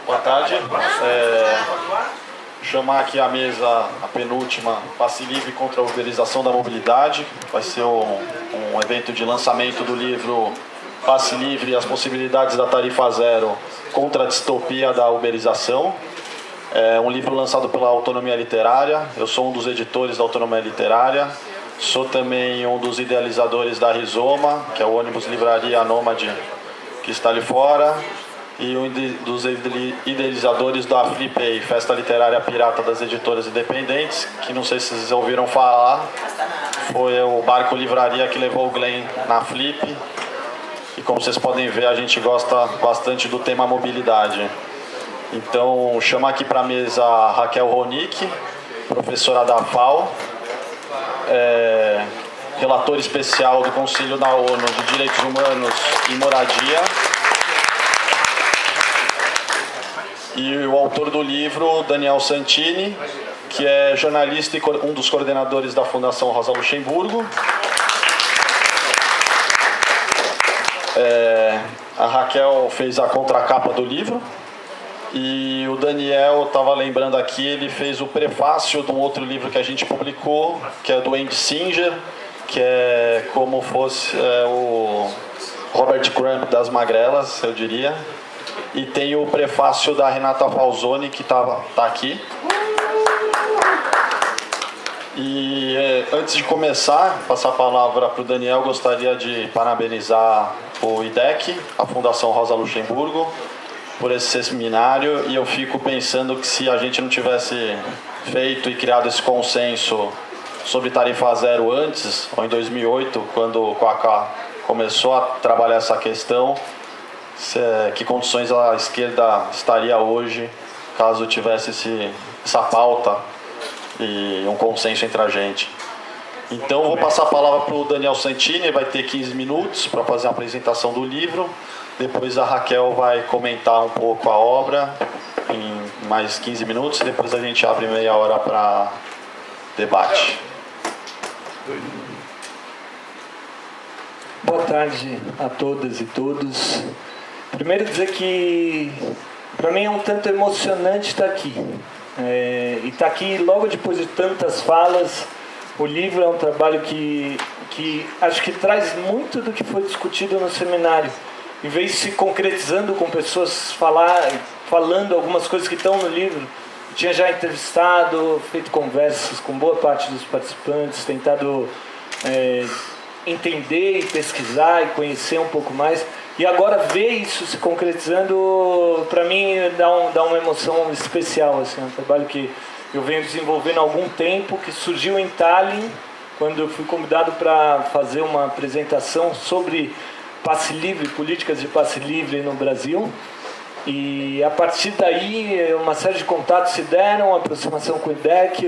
Boa tarde. Chamar aqui à mesa a penúltima Passe Livre contra a Uberização da Mobilidade. Vai ser um evento de lançamento do livro Passe Livre e as possibilidades da tarifa zero contra a distopia da uberização. É um livro lançado pela Autonomia Literária. Eu sou um dos editores da Autonomia Literária. Sou também um dos idealizadores da Rizoma, que é o ônibus livraria nômade que está ali fora. E um dos idealizadores da Flipei, Festa Literária Pirata das Editoras Independentes, que não sei se vocês ouviram falar, foi o barco livraria que levou o Glenn na Flip. E como vocês podem ver, a gente gosta bastante do tema mobilidade. Então, chamo aqui para a mesa a Raquel Ronick, professora da FAO, relator especial do Conselho da ONU de Direitos Humanos e Moradia, e o autor do livro, Daniel Santini, que é jornalista e um dos coordenadores da Fundação Rosa Luxemburgo. A Raquel fez a contracapa do livro. E o Daniel, estava lembrando aqui, ele fez o prefácio de um outro livro que a gente publicou, que é do Andy Singer, que é como fosse o Robert Crumb das magrelas, eu diria. E tem o prefácio da Renata Falzoni, que tá aqui. E antes de começar, passar a palavra para o Daniel, gostaria de parabenizar o IDEC, a Fundação Rosa Luxemburgo, por esse seminário. E eu fico pensando que se a gente não tivesse feito e criado esse consenso sobre tarifa zero antes, ou em 2008, quando o Kaká começou a trabalhar essa questão, que condições a esquerda estaria hoje caso tivesse essa pauta e um consenso entre a gente. Então, vou passar a palavra para o Daniel Santini, vai ter 15 minutos para fazer a apresentação do livro. Depois a Raquel vai comentar um pouco a obra em mais 15 minutos. Depois a gente abre meia hora para debate. Boa tarde a todas e todos. Primeiro dizer que para mim é um tanto emocionante estar aqui. E estar aqui logo depois de tantas falas. O livro é um trabalho que acho que traz muito do que foi discutido no seminário. Em vez de se concretizando com pessoas falando algumas coisas que estão no livro, eu tinha já entrevistado, feito conversas com boa parte dos participantes, tentado entender e pesquisar e conhecer um pouco mais. E agora ver isso se concretizando, para mim, dá uma emoção especial. Assim, é um trabalho que eu venho desenvolvendo há algum tempo, que surgiu em Tallinn, quando eu fui convidado para fazer uma apresentação sobre passe livre, políticas de passe livre no Brasil. E a partir daí uma série de contatos se deram, a aproximação com o IDEC,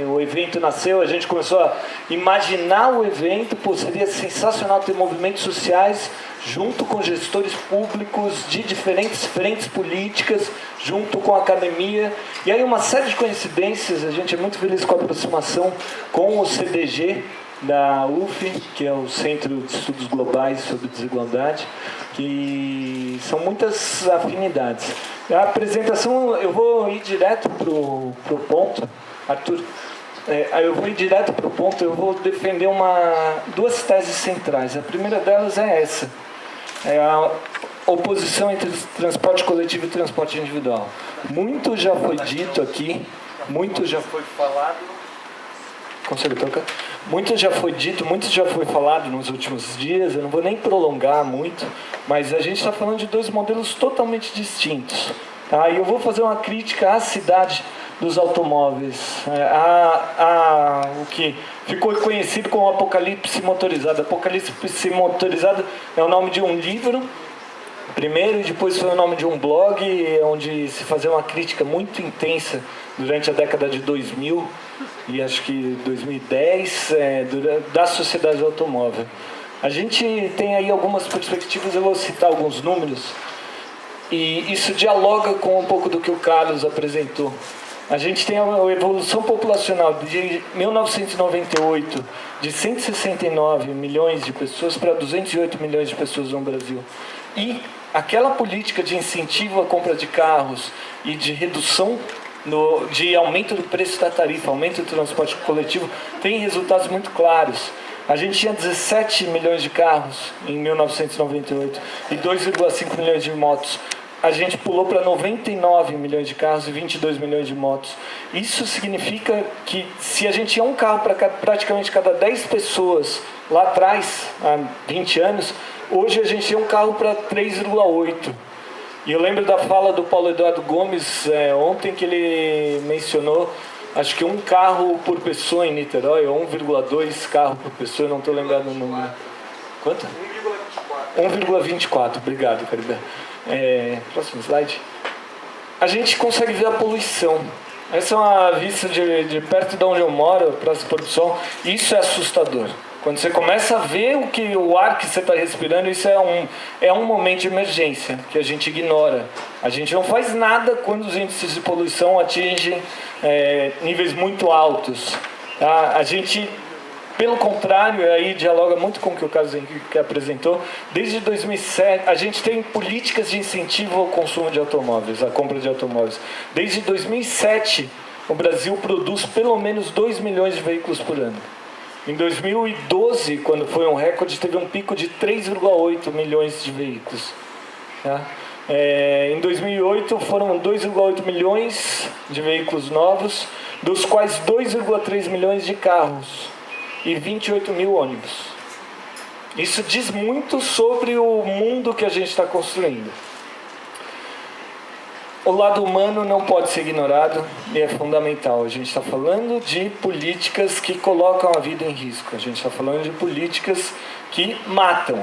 o evento nasceu, a gente começou a imaginar o evento. Seria sensacional ter movimentos sociais junto com gestores públicos de diferentes frentes políticas, junto com a academia. E aí uma série de coincidências, a gente é muito feliz com a aproximação com o CDG da UF, que é o Centro de Estudos Globais sobre Desigualdade, que são muitas afinidades. A apresentação, eu vou ir direto para o ponto, Arthur. Eu vou ir direto para o ponto, eu vou defender duas teses centrais. A primeira delas é essa, a oposição entre transporte coletivo e transporte individual. Muito já foi dito aqui, muito já foi falado. Consegue tocar? Muito já foi dito, muito já foi falado nos últimos dias, eu não vou nem prolongar muito, mas a gente está falando de dois modelos totalmente distintos. Tá? E eu vou fazer uma crítica à cidade dos automóveis, o que ficou conhecido como Apocalipse Motorizado. Apocalipse Motorizado é o nome de um livro, primeiro, e depois foi o nome de um blog, onde se fazia uma crítica muito intensa durante a década de 2000 e acho que 2010, da sociedade do automóvel. A gente tem aí algumas perspectivas, eu vou citar alguns números, e isso dialoga com um pouco do que o Carlos apresentou. A gente tem a evolução populacional de 1998, de 169 milhões de pessoas para 208 milhões de pessoas no Brasil. E aquela política de incentivo à compra de carros e de redução de aumento do preço da tarifa, aumento do transporte coletivo, tem resultados muito claros. A gente tinha 17 milhões de carros em 1998 e 2,5 milhões de motos. A gente pulou para 99 milhões de carros e 22 milhões de motos. Isso significa que se a gente tinha um carro para praticamente cada 10 pessoas lá atrás, há 20 anos, hoje a gente tem um carro para 3,8. E eu lembro da fala do Paulo Eduardo Gomes ontem, que ele mencionou, acho que um carro por pessoa em Niterói, ou 1,2 carro por pessoa, não estou lembrado o número. Quanto? 1,24. Obrigado, Caribé. Próximo slide. A gente consegue ver a poluição. Essa é uma vista de perto de onde eu moro, Praça do Pôr do Sol. Isso é assustador. Quando você começa a ver o ar que você está respirando, isso é um momento de emergência que a gente ignora. A gente não faz nada quando os índices de poluição atingem níveis muito altos. Tá? A gente, pelo contrário, aí dialoga muito com o que o Carlos Henrique apresentou. Desde 2007, a gente tem políticas de incentivo ao consumo de automóveis, à compra de automóveis. Desde 2007, o Brasil produz pelo menos 2 milhões de veículos por ano. Em 2012, quando foi um recorde, teve um pico de 3,8 milhões de veículos. Tá? Em 2008, foram 2,8 milhões de veículos novos, dos quais 2,3 milhões de carros e 28 mil ônibus. Isso diz muito sobre o mundo que a gente está construindo. O lado humano não pode ser ignorado e é fundamental. A gente está falando de políticas que colocam a vida em risco. A gente está falando de políticas que matam.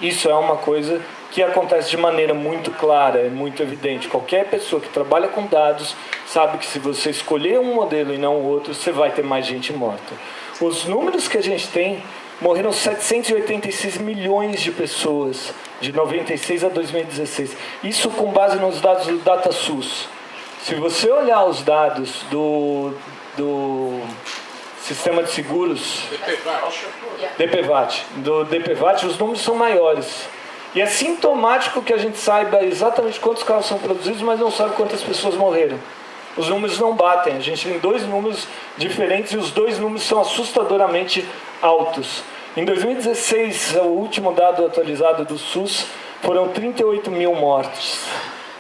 Isso é uma coisa que acontece de maneira muito clara, é muito evidente. Qualquer pessoa que trabalha com dados sabe que se você escolher um modelo e não o outro, você vai ter mais gente morta. Os números que a gente tem, morreram 786 milhões de pessoas de 96 a 2016. Isso com base nos dados do DataSUS. Se você olhar os dados do Sistema de Seguros, DPVAT, os números são maiores. E é sintomático que a gente saiba exatamente quantos carros são produzidos, mas não sabe quantas pessoas morreram. Os números não batem. A gente tem dois números diferentes e os dois números são assustadoramente altos. Em 2016, o último dado atualizado do SUS, foram 38 mil mortes.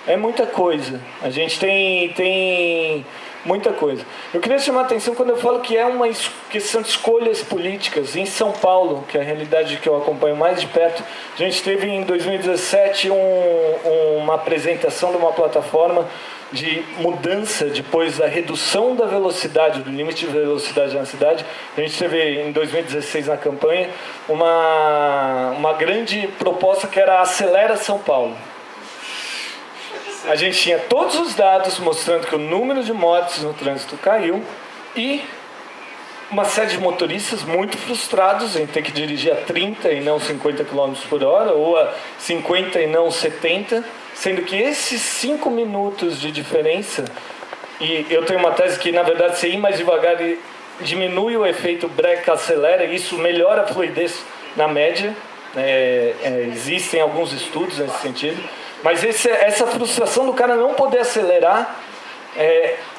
É muita coisa. A gente tem muita coisa. Eu queria chamar a atenção quando eu falo que é uma questão de escolhas políticas. Em São Paulo, que é a realidade que eu acompanho mais de perto, a gente teve em 2017 uma apresentação de uma plataforma de mudança depois da redução da velocidade, do limite de velocidade na cidade. A gente teve em 2016 na campanha uma grande proposta que era Acelera São Paulo. A gente tinha todos os dados mostrando que o número de mortes no trânsito caiu e uma série de motoristas muito frustrados em ter que dirigir a 30 e não 50 km por hora ou a 50 e não 70, sendo que esses 5 minutos de diferença, e eu tenho uma tese que na verdade se ir mais devagar diminui o efeito breca acelera, e isso melhora a fluidez na média, existem alguns estudos nesse sentido. Mas essa frustração do cara não poder acelerar,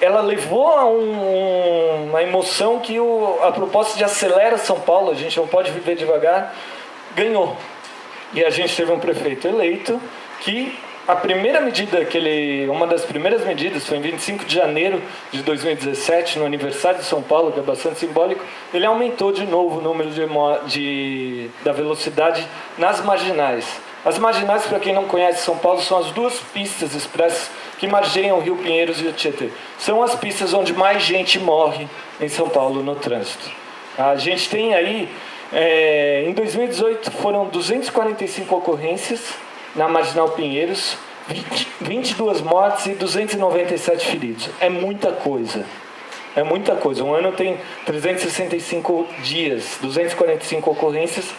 ela levou a uma emoção que a proposta de Acelera São Paulo, a gente não pode viver devagar, ganhou. E a gente teve um prefeito eleito que a primeira medida uma das primeiras medidas foi em 25 de janeiro de 2017, no aniversário de São Paulo, que é bastante simbólico, ele aumentou de novo o número da velocidade nas marginais. As marginais, para quem não conhece São Paulo, são as duas pistas expressas que margeiam o Rio Pinheiros e o Tietê. São as pistas onde mais gente morre em São Paulo no trânsito. A gente tem aí, em 2018, foram 245 ocorrências na Marginal Pinheiros, 22 mortes e 297 feridos. É muita coisa. É muita coisa. Um ano tem 365 dias, 245 ocorrências,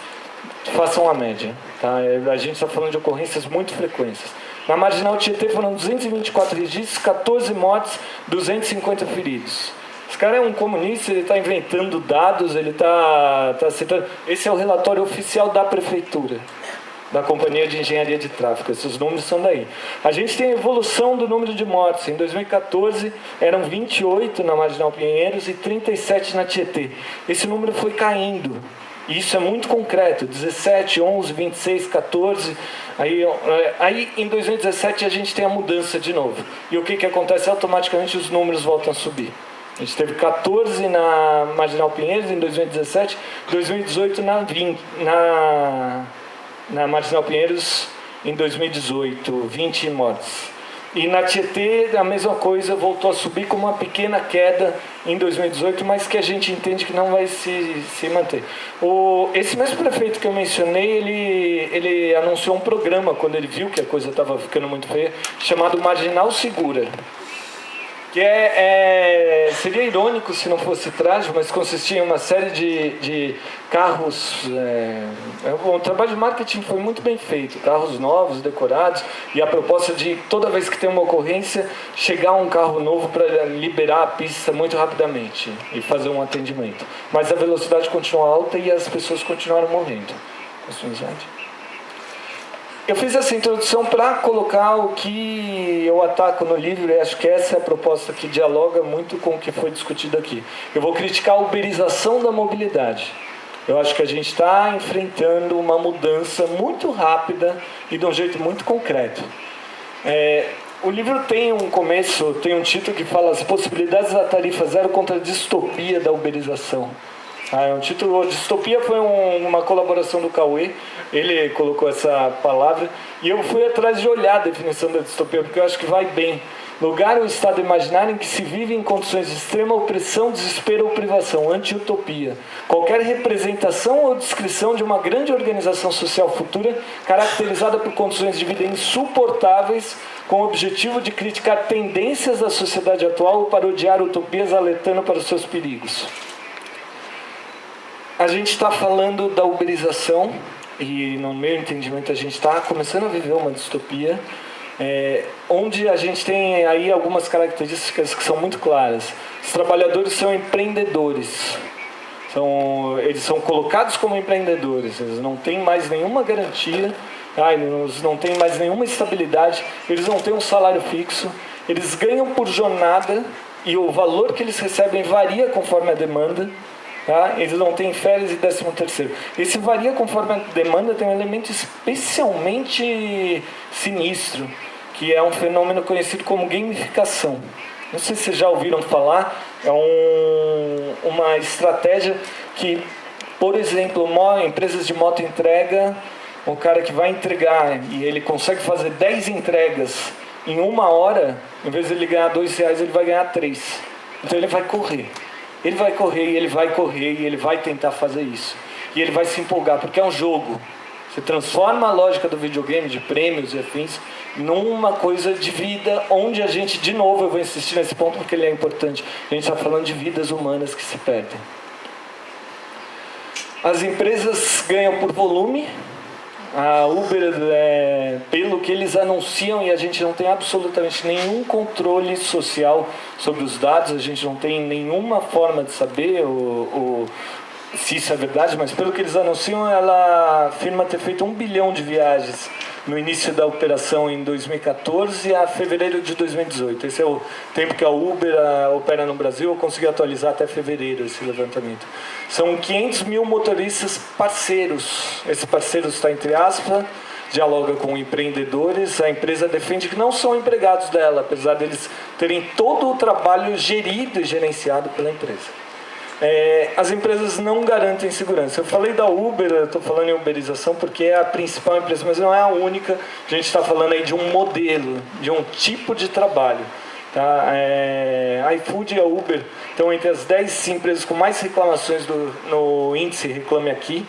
façam a média. Tá? A gente está falando de ocorrências muito frequentes. Na Marginal Tietê foram 224 registros, 14 mortes, 250 feridos. Esse cara é um comunista, ele está inventando dados, ele está citando... Esse é o relatório oficial da prefeitura, da Companhia de Engenharia de Tráfego. Esses números são daí. A gente tem a evolução do número de mortes. Em 2014, eram 28 na Marginal Pinheiros e 37 na Tietê. Esse número foi caindo. E isso é muito concreto. 17, 11, 26, 14. Aí em 2017, a gente tem a mudança de novo. E o que acontece? Automaticamente, os números voltam a subir. A gente teve 14 na Marginal Pinheiros em 2017, 2018 na Marginal Pinheiros em 2018, 20 mortes. E na Tietê a mesma coisa, voltou a subir com uma pequena queda em 2018, mas que a gente entende que não vai se manter. Esse mesmo prefeito que eu mencionei, ele anunciou um programa quando ele viu que a coisa estava ficando muito feia, chamado Marginal Segura. Que seria irônico se não fosse trágico, mas consistia em uma série de carros. O trabalho de marketing foi muito bem feito, carros novos, decorados, e a proposta de toda vez que tem uma ocorrência, chegar um carro novo para liberar a pista muito rapidamente e fazer um atendimento. Mas a velocidade continuou alta e as pessoas continuaram morrendo. Eu fiz essa introdução para colocar o que eu ataco no livro, e acho que essa é a proposta que dialoga muito com o que foi discutido aqui. Eu vou criticar a uberização da mobilidade. Eu acho que a gente está enfrentando uma mudança muito rápida e de um jeito muito concreto. O livro tem um começo, tem um título que fala as possibilidades da tarifa zero contra a distopia da uberização. Um título, distopia foi uma colaboração do Cauê, ele colocou essa palavra, e eu fui atrás de olhar a definição da distopia, porque eu acho que vai bem. Lugar ou estado imaginário em que se vive em condições de extrema opressão, desespero ou privação, anti-utopia. Qualquer representação ou descrição de uma grande organização social futura, caracterizada por condições de vida insuportáveis, com o objetivo de criticar tendências da sociedade atual ou parodiar utopias alertando para os seus perigos. A gente está falando da uberização e, no meu entendimento, a gente está começando a viver uma distopia onde a gente tem aí algumas características que são muito claras. Os trabalhadores são empreendedores, eles são colocados como empreendedores, eles não têm mais nenhuma garantia, eles não têm mais nenhuma estabilidade, eles não têm um salário fixo, eles ganham por jornada e o valor que eles recebem varia conforme a demanda. Eles não têm férias e 13º. Esse varia conforme a demanda, tem um elemento especialmente sinistro, que é um fenômeno conhecido como gamificação. Não sei se vocês já ouviram falar, é uma estratégia que, por exemplo, empresas de moto entrega, o cara que vai entregar e ele consegue fazer 10 entregas em 1 hora, em vez de ele ganhar R$2, ele vai ganhar 3. Então ele vai correr. Ele vai correr, e ele vai correr, e ele vai tentar fazer isso. E ele vai se empolgar, porque é um jogo. Você transforma a lógica do videogame, de prêmios e afins, numa coisa de vida, onde a gente, de novo, eu vou insistir nesse ponto porque ele é importante, a gente está falando de vidas humanas que se perdem. As empresas ganham por volume. A Uber, pelo que eles anunciam, e a gente não tem absolutamente nenhum controle social sobre os dados, a gente não tem nenhuma forma de saber se isso é verdade, mas pelo que eles anunciam, ela afirma ter feito 1 bilhão de viagens no início da operação em 2014 a fevereiro de 2018. Esse é o tempo que a Uber opera no Brasil. Eu consegui atualizar até fevereiro esse levantamento. São 500 mil motoristas parceiros. Esse parceiro está entre aspas, dialoga com empreendedores. A empresa defende que não são empregados dela, apesar deles terem todo o trabalho gerido e gerenciado pela empresa. As empresas não garantem segurança. Eu falei da Uber, eu estou falando em uberização porque é a principal empresa, mas não é a única. A gente está falando aí de um modelo, de um tipo de trabalho. A iFood e a Uber estão entre as 10 empresas com mais reclamações no índice Reclame Aqui.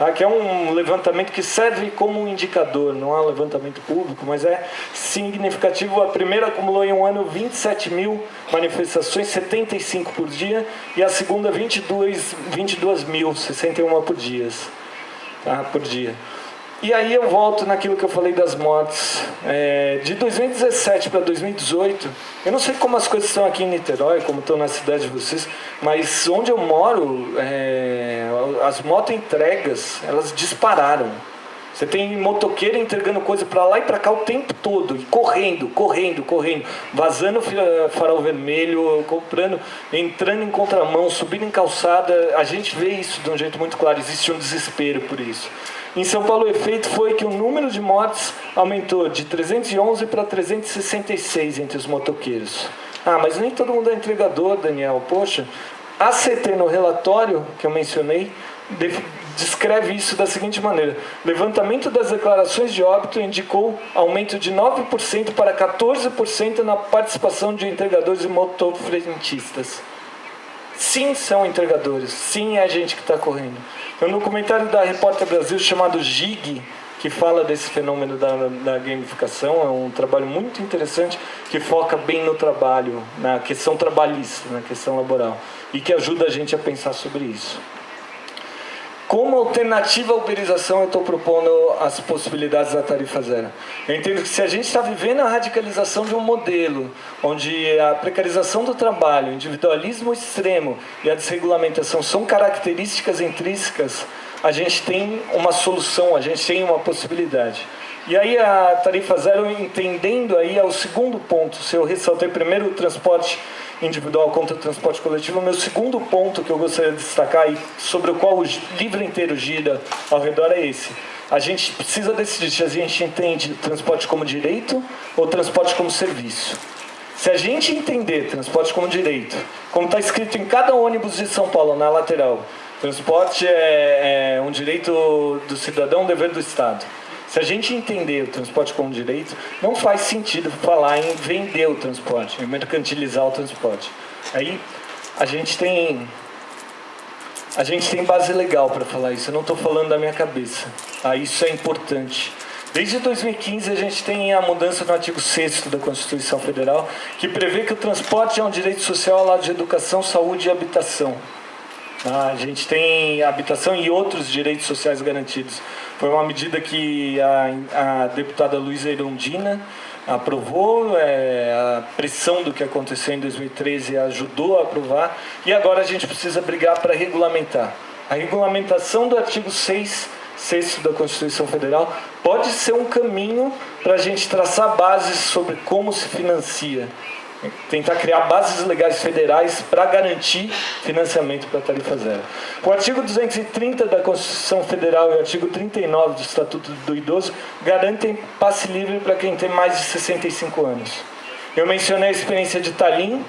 tá? Que é um levantamento que serve como um indicador, não é um levantamento público, mas é significativo. A primeira acumulou em um ano 27 mil manifestações, 75 por dia, e a segunda 22 mil, 61 por dia. Tá? Por dia. E aí eu volto naquilo que eu falei das mortes. De 2017 para 2018, eu não sei como as coisas estão aqui em Niterói, como estão na cidade de vocês, mas onde eu moro, as motoentregas, elas dispararam. Você tem motoqueiro entregando coisa para lá e para cá o tempo todo, e correndo, vazando farol vermelho, entrando em contramão, subindo em calçada. A gente vê isso de um jeito muito claro, existe um desespero por isso. Em São Paulo, o efeito foi que o número de mortes aumentou de 311 para 366 entre os motoqueiros. Mas nem todo mundo é entregador, Daniel. Poxa, a CT no relatório que eu mencionei descreve isso da seguinte maneira: levantamento das declarações de óbito indicou aumento de 9% para 14% na participação de entregadores e motofrentistas. Sim, são entregadores. Sim, é a gente que está correndo. Tem um documentário da Repórter Brasil chamado Gig, que fala desse fenômeno da gamificação. É um trabalho muito interessante que foca bem no trabalho, na questão trabalhista, na questão laboral, e que ajuda a gente a pensar sobre isso. Como alternativa à uberização, eu estou propondo as possibilidades da tarifa zero. Eu entendo que se a gente está vivendo a radicalização de um modelo, onde a precarização do trabalho, o individualismo extremo e a desregulamentação são características intrínsecas, a gente tem uma solução, a gente tem uma possibilidade. E aí a tarifa zero, entendendo aí, é o segundo ponto. Se eu ressaltei primeiro o transporte individual contra o transporte coletivo, o meu segundo ponto que eu gostaria de destacar e sobre o qual o livro inteiro gira ao redor é esse. A gente precisa decidir se a gente entende transporte como direito ou transporte como serviço. Se a gente entender transporte como direito, como está escrito em cada ônibus de São Paulo, na lateral, transporte é um direito do cidadão, um dever do Estado. Se a gente entender o transporte como direito, não faz sentido falar em vender o transporte, em mercantilizar o transporte. Aí a gente tem base legal para falar isso, eu não estou falando da minha cabeça. Isso é importante. Desde 2015 a gente tem a mudança no artigo 6º da Constituição Federal, que prevê que o transporte é um direito social ao lado de educação, saúde e habitação. A gente tem habitação e outros direitos sociais garantidos. Foi uma medida que a deputada Luísa Erundina aprovou, a pressão do que aconteceu em 2013 ajudou a aprovar, e agora a gente precisa brigar para regulamentar. A regulamentação do artigo 6º da Constituição Federal pode ser um caminho para a gente traçar bases sobre como se financia. Tentar criar bases legais federais para garantir financiamento para a tarifa zero. O artigo 230 da Constituição Federal e o artigo 39 do Estatuto do Idoso garantem passe livre para quem tem mais de 65 anos. Eu mencionei a experiência de Tallinn,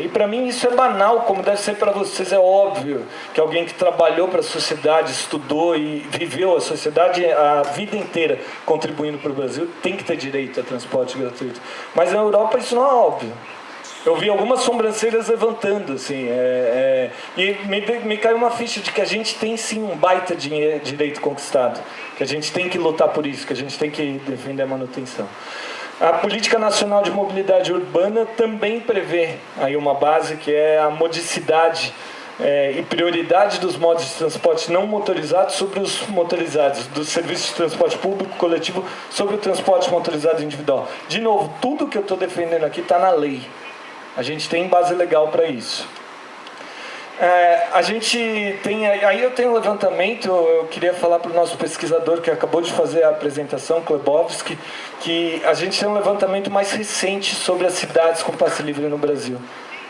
e para mim isso é banal, como deve ser para vocês. É óbvio que alguém que trabalhou para a sociedade, estudou e viveu a sociedade a vida inteira contribuindo para o Brasil, tem que ter direito a transporte gratuito. Mas na Europa isso não é óbvio. Eu vi algumas sobrancelhas levantando, assim, e me caiu uma ficha de que a gente tem sim um baita direito conquistado, que a gente tem que lutar por isso, que a gente tem que defender a manutenção. A Política Nacional de Mobilidade Urbana também prevê aí uma base que é a modicidade e prioridade dos modos de transporte não motorizados sobre os motorizados, dos serviços de transporte público coletivo sobre o transporte motorizado individual. De novo, tudo que eu estou defendendo aqui está na lei. A gente tem base legal para isso. A gente tem, aí eu tenho um levantamento, eu queria falar para o nosso pesquisador que acabou de fazer a apresentação, Klebowski, que a gente tem um levantamento mais recente sobre as cidades com passe livre no Brasil.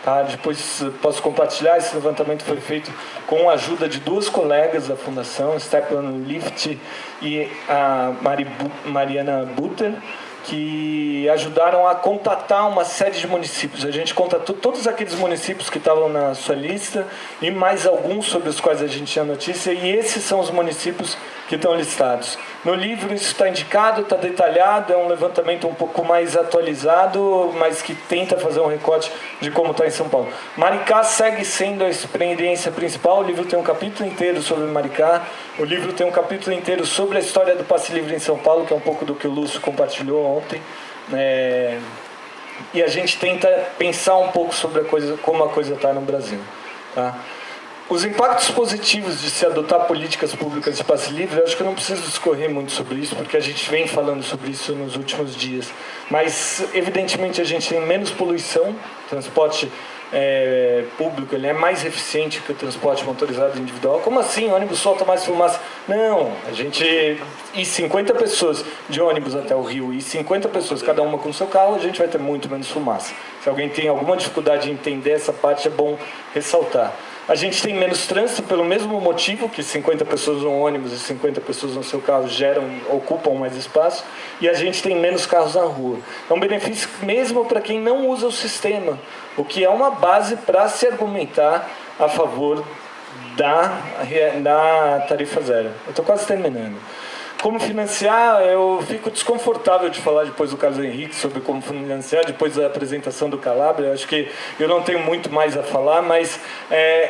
Tá? Depois posso compartilhar, esse levantamento foi feito com a ajuda de duas colegas da Fundação, Stephan Lift e a Mariana Butter, que ajudaram a contatar uma série de municípios. A gente contatou todos aqueles municípios que estavam na sua lista e mais alguns sobre os quais a gente tinha notícia, e esses são os municípios que estão listados. No livro isso está indicado, está detalhado, é um levantamento um pouco mais atualizado, mas que tenta fazer um recorte de como está em São Paulo. Maricá segue sendo a experiência principal, o livro tem um capítulo inteiro sobre Maricá, o livro tem um capítulo inteiro sobre a história do passe livre em São Paulo, que é um pouco do que o Lúcio compartilhou ontem. E a gente tenta pensar um pouco sobre como a coisa está no Brasil. Tá? Os impactos positivos de se adotar políticas públicas de passe livre, eu acho que eu não preciso discorrer muito sobre isso, porque a gente vem falando sobre isso nos últimos dias. Mas, evidentemente, a gente tem menos poluição, o transporte público ele é mais eficiente que o transporte motorizado individual. Como assim? O ônibus solta mais fumaça? Não, a gente ir 50 pessoas de ônibus até o Rio e 50 pessoas, cada uma com o seu carro, a gente vai ter muito menos fumaça. Se alguém tem alguma dificuldade em entender essa parte, é bom ressaltar. A gente tem menos trânsito pelo mesmo motivo, que 50 pessoas no ônibus e 50 pessoas no seu carro ocupam mais espaço, e a gente tem menos carros na rua. É um benefício mesmo para quem não usa o sistema, o que é uma base para se argumentar a favor da tarifa zero. Eu estou quase terminando. Como financiar, eu fico desconfortável de falar depois do Carlos Henrique sobre como financiar, depois da apresentação do Calabria. Acho que eu não tenho muito mais a falar, mas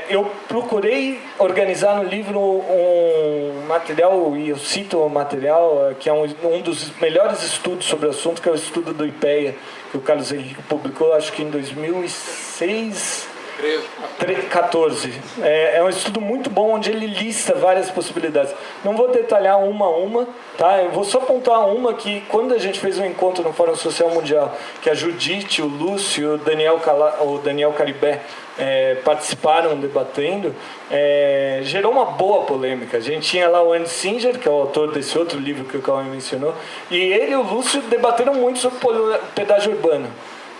eu procurei organizar no livro um material, e eu cito o material, que é um dos melhores estudos sobre o assunto, que é o estudo do IPEA, que o Carlos Henrique publicou, acho que em 2006... 14. É um estudo muito bom onde ele lista várias possibilidades. Não vou detalhar uma a uma, tá? Eu vou só apontar uma que quando a gente fez um encontro no Fórum Social Mundial, que a Judite, o Lúcio, o Daniel Caribé participaram debatendo, gerou uma boa polêmica. A gente tinha lá o Andy Singer, que é o autor desse outro livro que o Cauê mencionou, e ele e o Lúcio debateram muito sobre o pedágio urbano.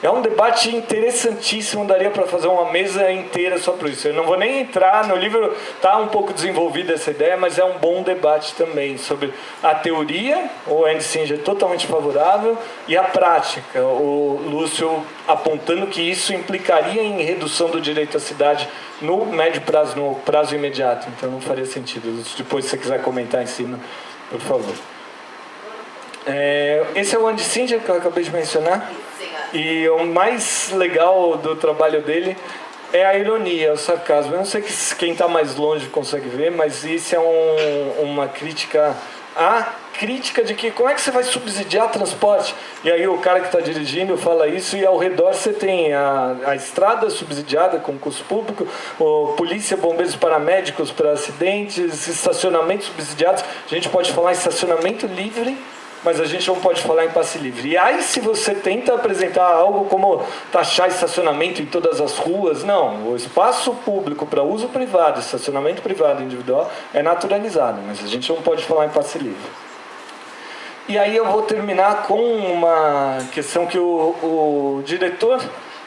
É um debate interessantíssimo, daria para fazer uma mesa inteira só por isso. Eu não vou nem entrar, no livro está um pouco desenvolvida essa ideia, mas é um bom debate também sobre a teoria, o Andy Singer totalmente favorável, e a prática, o Lúcio apontando que isso implicaria em redução do direito à cidade no médio prazo, no prazo imediato. Então não faria sentido. Depois, se você quiser comentar em cima, por favor. Esse é o Andy Singer, que eu acabei de mencionar. E o mais legal do trabalho dele é a ironia, o sarcasmo. Eu não sei quem está mais longe consegue ver, mas isso é uma crítica de que como é que você vai subsidiar transporte? E aí o cara que está dirigindo fala isso, e ao redor você tem a estrada subsidiada com custo público, polícia, bombeiros, paramédicos para acidentes, estacionamentos subsidiados. A gente pode falar em estacionamento livre, mas a gente não pode falar em passe livre. E aí, se você tenta apresentar algo como taxar estacionamento em todas as ruas, não. O espaço público para uso privado, estacionamento privado individual, é naturalizado, mas a gente não pode falar em passe livre. E aí eu vou terminar com uma questão que o diretor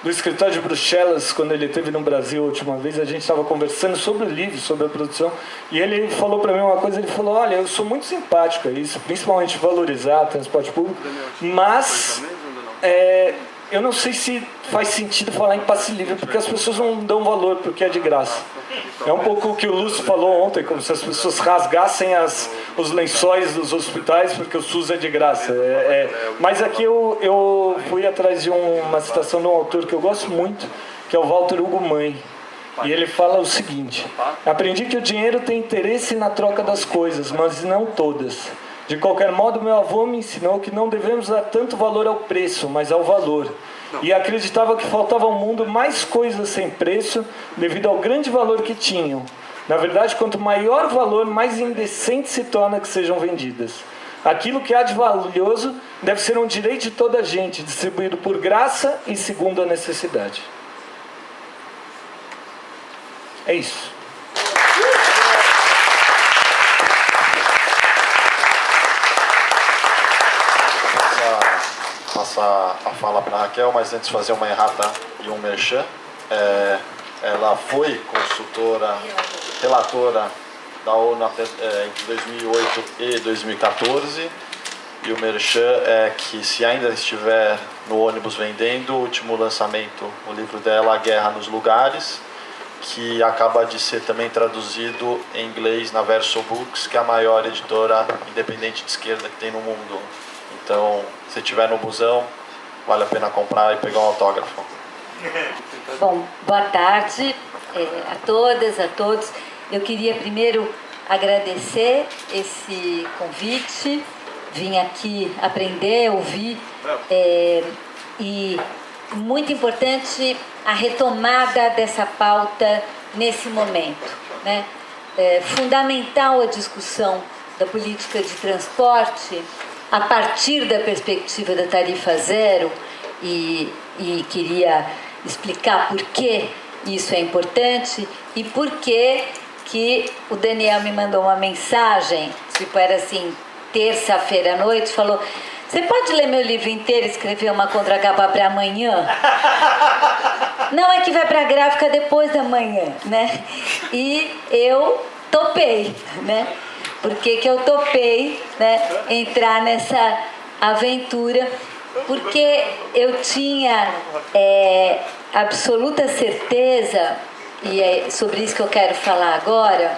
do escritório de Bruxelas, quando ele esteve no Brasil a última vez, a gente estava conversando sobre o livro, sobre a produção, e ele falou para mim uma coisa, ele falou, olha, eu sou muito simpático a isso, principalmente valorizar o transporte público, mas eu não sei se faz sentido falar em passe livre, porque as pessoas não dão valor porque é de graça. É um pouco o que o Lúcio falou ontem, como se as pessoas rasgassem os lençóis dos hospitais porque o SUS é de graça. Mas aqui eu fui atrás de uma citação de um autor que eu gosto muito, que é o Walter Hugo Mãe. E ele fala o seguinte: aprendi que o dinheiro tem interesse na troca das coisas, mas não todas. De qualquer modo, meu avô me ensinou que não devemos dar tanto valor ao preço, mas ao valor. E acreditava que faltava ao mundo mais coisas sem preço devido ao grande valor que tinham. Na verdade, quanto maior valor, mais indecente se torna que sejam vendidas. Aquilo que há de valioso deve ser um direito de toda a gente, distribuído por graça e segundo a necessidade. É isso. Passar a fala para a Raquel, mas antes fazer uma errata e um merchan. Ela foi consultora, relatora da ONU entre 2008 e 2014, e o merchan é que, se ainda estiver no ônibus vendendo, o último lançamento, o livro dela, A Guerra nos Lugares, que acaba de ser também traduzido em inglês na Verso Books, que é a maior editora independente de esquerda que tem no mundo. Então, se estiver no busão, vale a pena comprar e pegar um autógrafo. Bom, boa tarde a todas, a todos. Eu queria primeiro agradecer esse convite, vim aqui aprender, ouvir, e muito importante a retomada dessa pauta nesse momento, né? Fundamental a discussão da política de transporte a partir da perspectiva da tarifa zero, e queria explicar por que isso é importante e por que o Daniel me mandou uma mensagem, tipo, era assim, terça-feira à noite, falou: você pode ler meu livro inteiro e escrever uma contracapa para amanhã? Não, é que vai para a gráfica depois da manhã, né? E eu topei, né? Por que eu topei, né, entrar nessa aventura? Porque eu tinha absoluta certeza, e é sobre isso que eu quero falar agora,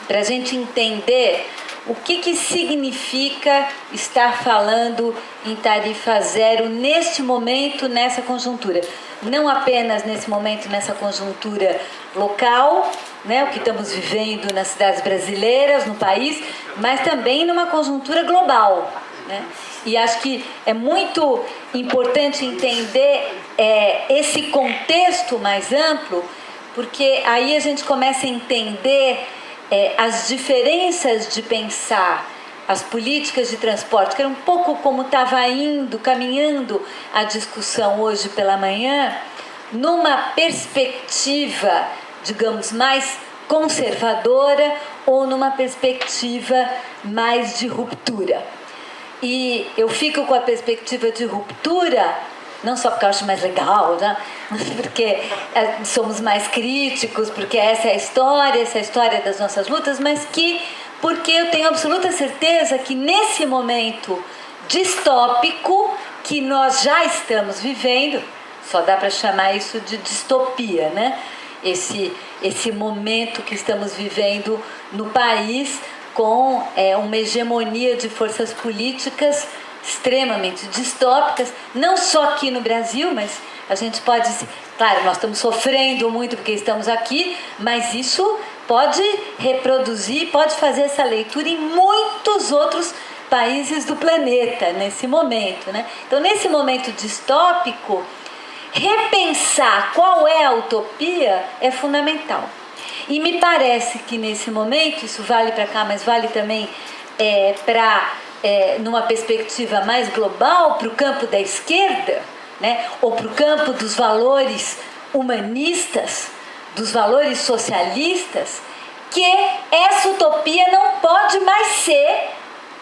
para a gente entender o que significa estar falando em tarifa zero neste momento, nessa conjuntura. Não apenas nesse momento, nessa conjuntura local, né, o que estamos vivendo nas cidades brasileiras, no país, mas também numa conjuntura global, né? E acho que é muito importante entender esse contexto mais amplo, porque aí a gente começa a entender as diferenças de pensar as políticas de transporte, que era um pouco como estava caminhando a discussão hoje pela manhã, numa perspectiva, digamos, mais conservadora ou numa perspectiva mais de ruptura. E eu fico com a perspectiva de ruptura, não só porque eu acho mais legal, né? Mas porque somos mais críticos, porque essa é a história das nossas lutas, mas porque eu tenho absoluta certeza que nesse momento distópico que nós já estamos vivendo, só dá para chamar isso de distopia, né? Esse momento que estamos vivendo no país, com uma hegemonia de forças políticas extremamente distópicas, não só aqui no Brasil, mas a gente pode... Claro, nós estamos sofrendo muito porque estamos aqui, mas isso pode reproduzir, pode fazer essa leitura em muitos outros países do planeta, nesse momento, né? Então, nesse momento distópico, repensar qual é a utopia é fundamental. E me parece que nesse momento, isso vale para cá, mas vale também numa perspectiva mais global, para o campo da esquerda, né? Ou para o campo dos valores humanistas, dos valores socialistas, que essa utopia não pode mais ser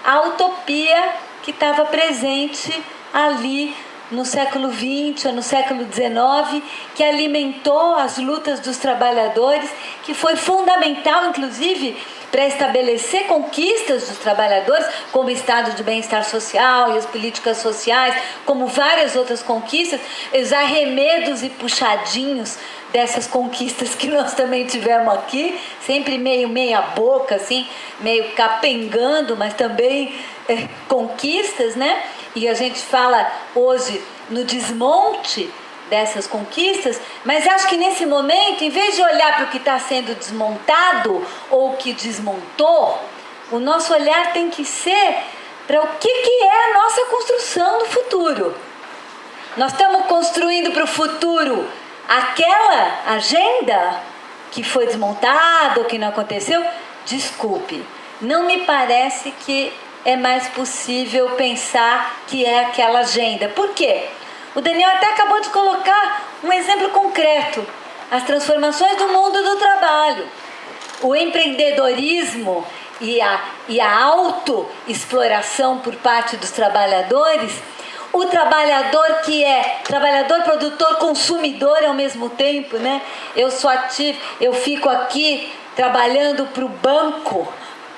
a utopia que estava presente ali no século XX ou no século XIX, que alimentou as lutas dos trabalhadores, que foi fundamental, inclusive, para estabelecer conquistas dos trabalhadores, como o estado de bem-estar social e as políticas sociais, como várias outras conquistas, os arremedos e puxadinhos dessas conquistas que nós também tivemos aqui, sempre meio meia boca, assim, meio capengando, mas também conquistas, né? E a gente fala hoje no desmonte dessas conquistas, mas acho que nesse momento, em vez de olhar para o que está sendo desmontado ou o que desmontou, o nosso olhar tem que ser para o que é a nossa construção do futuro. Nós estamos construindo para o futuro aquela agenda que foi desmontada ou que não aconteceu? Desculpe, não me parece que é mais possível pensar que é aquela agenda. Por quê? O Daniel até acabou de colocar um exemplo concreto. As transformações do mundo do trabalho. O empreendedorismo e a autoexploração por parte dos trabalhadores. O trabalhador que é trabalhador, produtor, consumidor ao mesmo tempo, né? Eu sou ativo, eu fico aqui trabalhando para o banco,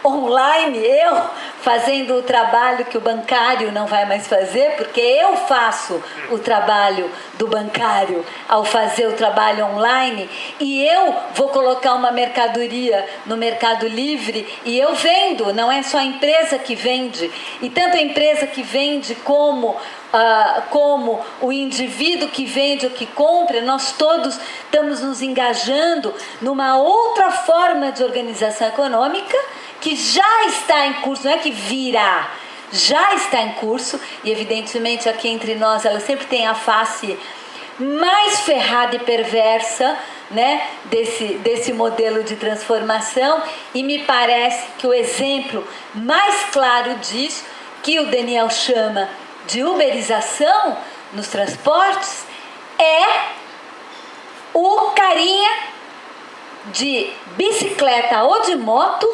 online, eu fazendo o trabalho que o bancário não vai mais fazer, porque eu faço o trabalho do bancário ao fazer o trabalho online, e eu vou colocar uma mercadoria no Mercado Livre e eu vendo, não é só a empresa que vende, e tanto a empresa que vende como o indivíduo que vende ou que compra, nós todos estamos nos engajando numa outra forma de organização econômica que já está em curso, não é que virá, já está em curso, e evidentemente aqui entre nós ela sempre tem a face mais ferrada e perversa, né, desse modelo de transformação, e me parece que o exemplo mais claro disso, que o Daniel chama de uberização nos transportes, é o carinha de bicicleta ou de moto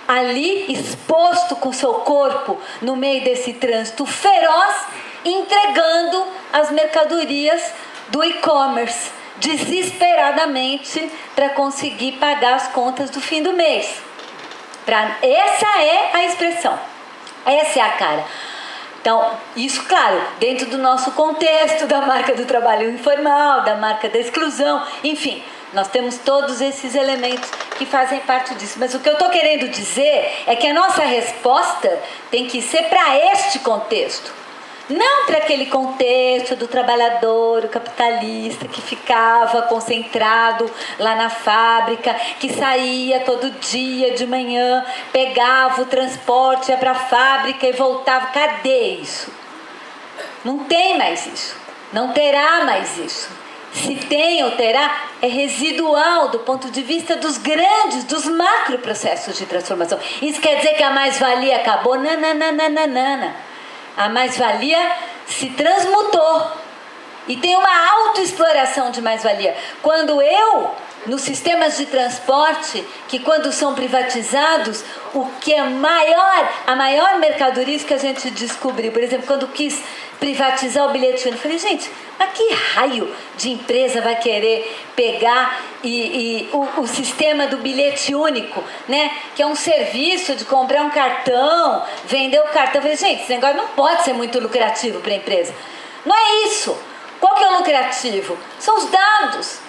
ali exposto com seu corpo no meio desse trânsito feroz, entregando as mercadorias do e-commerce desesperadamente para conseguir pagar as contas do fim do mês. Essa é a expressão, essa é a cara. Então, isso, claro, dentro do nosso contexto da marca do trabalho informal, da marca da exclusão, enfim, nós temos todos esses elementos que fazem parte disso. Mas o que eu estou querendo dizer é que a nossa resposta tem que ser para este contexto. Não para aquele contexto do trabalhador, o capitalista, que ficava concentrado lá na fábrica, que saía todo dia de manhã, pegava o transporte, ia para a fábrica e voltava. Cadê isso? Não tem mais isso. Não terá mais isso. Se tem ou terá, é residual do ponto de vista dos grandes, dos macro processos de transformação. Isso quer dizer que a mais-valia acabou? Nananana. A mais-valia se transmutou. E tem uma autoexploração de mais-valia. Quando nos sistemas de transporte, que quando são privatizados, o que é a maior mercadoria que a gente descobriu, por exemplo, quando quis privatizar o bilhete único, eu falei, gente, mas que raio de empresa vai querer pegar o sistema do bilhete único, né? Que é um serviço de comprar um cartão, vender o cartão. Eu falei, gente, esse negócio não pode ser muito lucrativo para a empresa. Não é isso. Qual que é o lucrativo? São os dados.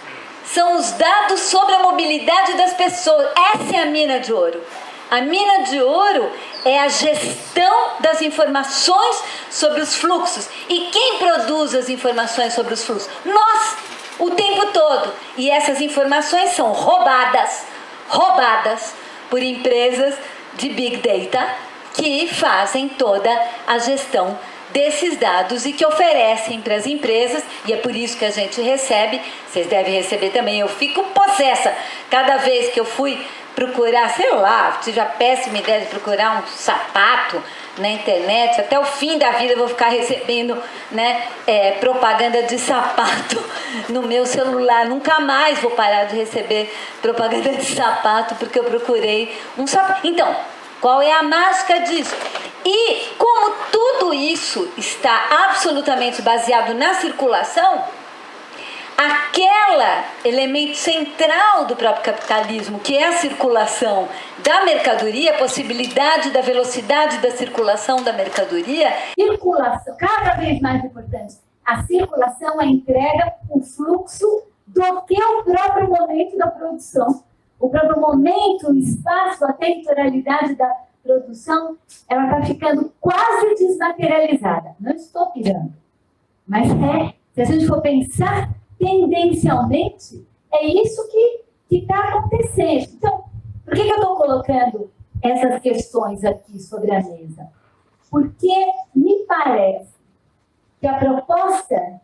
São os dados sobre a mobilidade das pessoas. Essa é a mina de ouro. A mina de ouro é a gestão das informações sobre os fluxos. E quem produz as informações sobre os fluxos? Nós, o tempo todo. E essas informações são roubadas por empresas de Big Data que fazem toda a gestão desses dados e que oferecem para as empresas, e é por isso que a gente recebe, vocês devem receber também, eu fico possessa cada vez que eu fui procurar, sei lá, tive a péssima ideia de procurar um sapato na internet, até o fim da vida eu vou ficar recebendo, né, propaganda de sapato no meu celular, nunca mais vou parar de receber propaganda de sapato porque eu procurei um sapato. Então, qual é a mágica disso? E como tudo isso está absolutamente baseado na circulação, aquele elemento central do próprio capitalismo, que é a circulação da mercadoria, a possibilidade da velocidade da circulação da mercadoria. Circulação, cada vez mais importante. A circulação, a entrega, o fluxo do que o próprio momento da produção. O próprio momento, o espaço, a territorialidade da produção, ela está ficando quase desmaterializada. Não estou pirando. Mas se a gente for pensar tendencialmente, é isso que está acontecendo. Então, por que eu estou colocando essas questões aqui sobre a mesa? Porque me parece que a proposta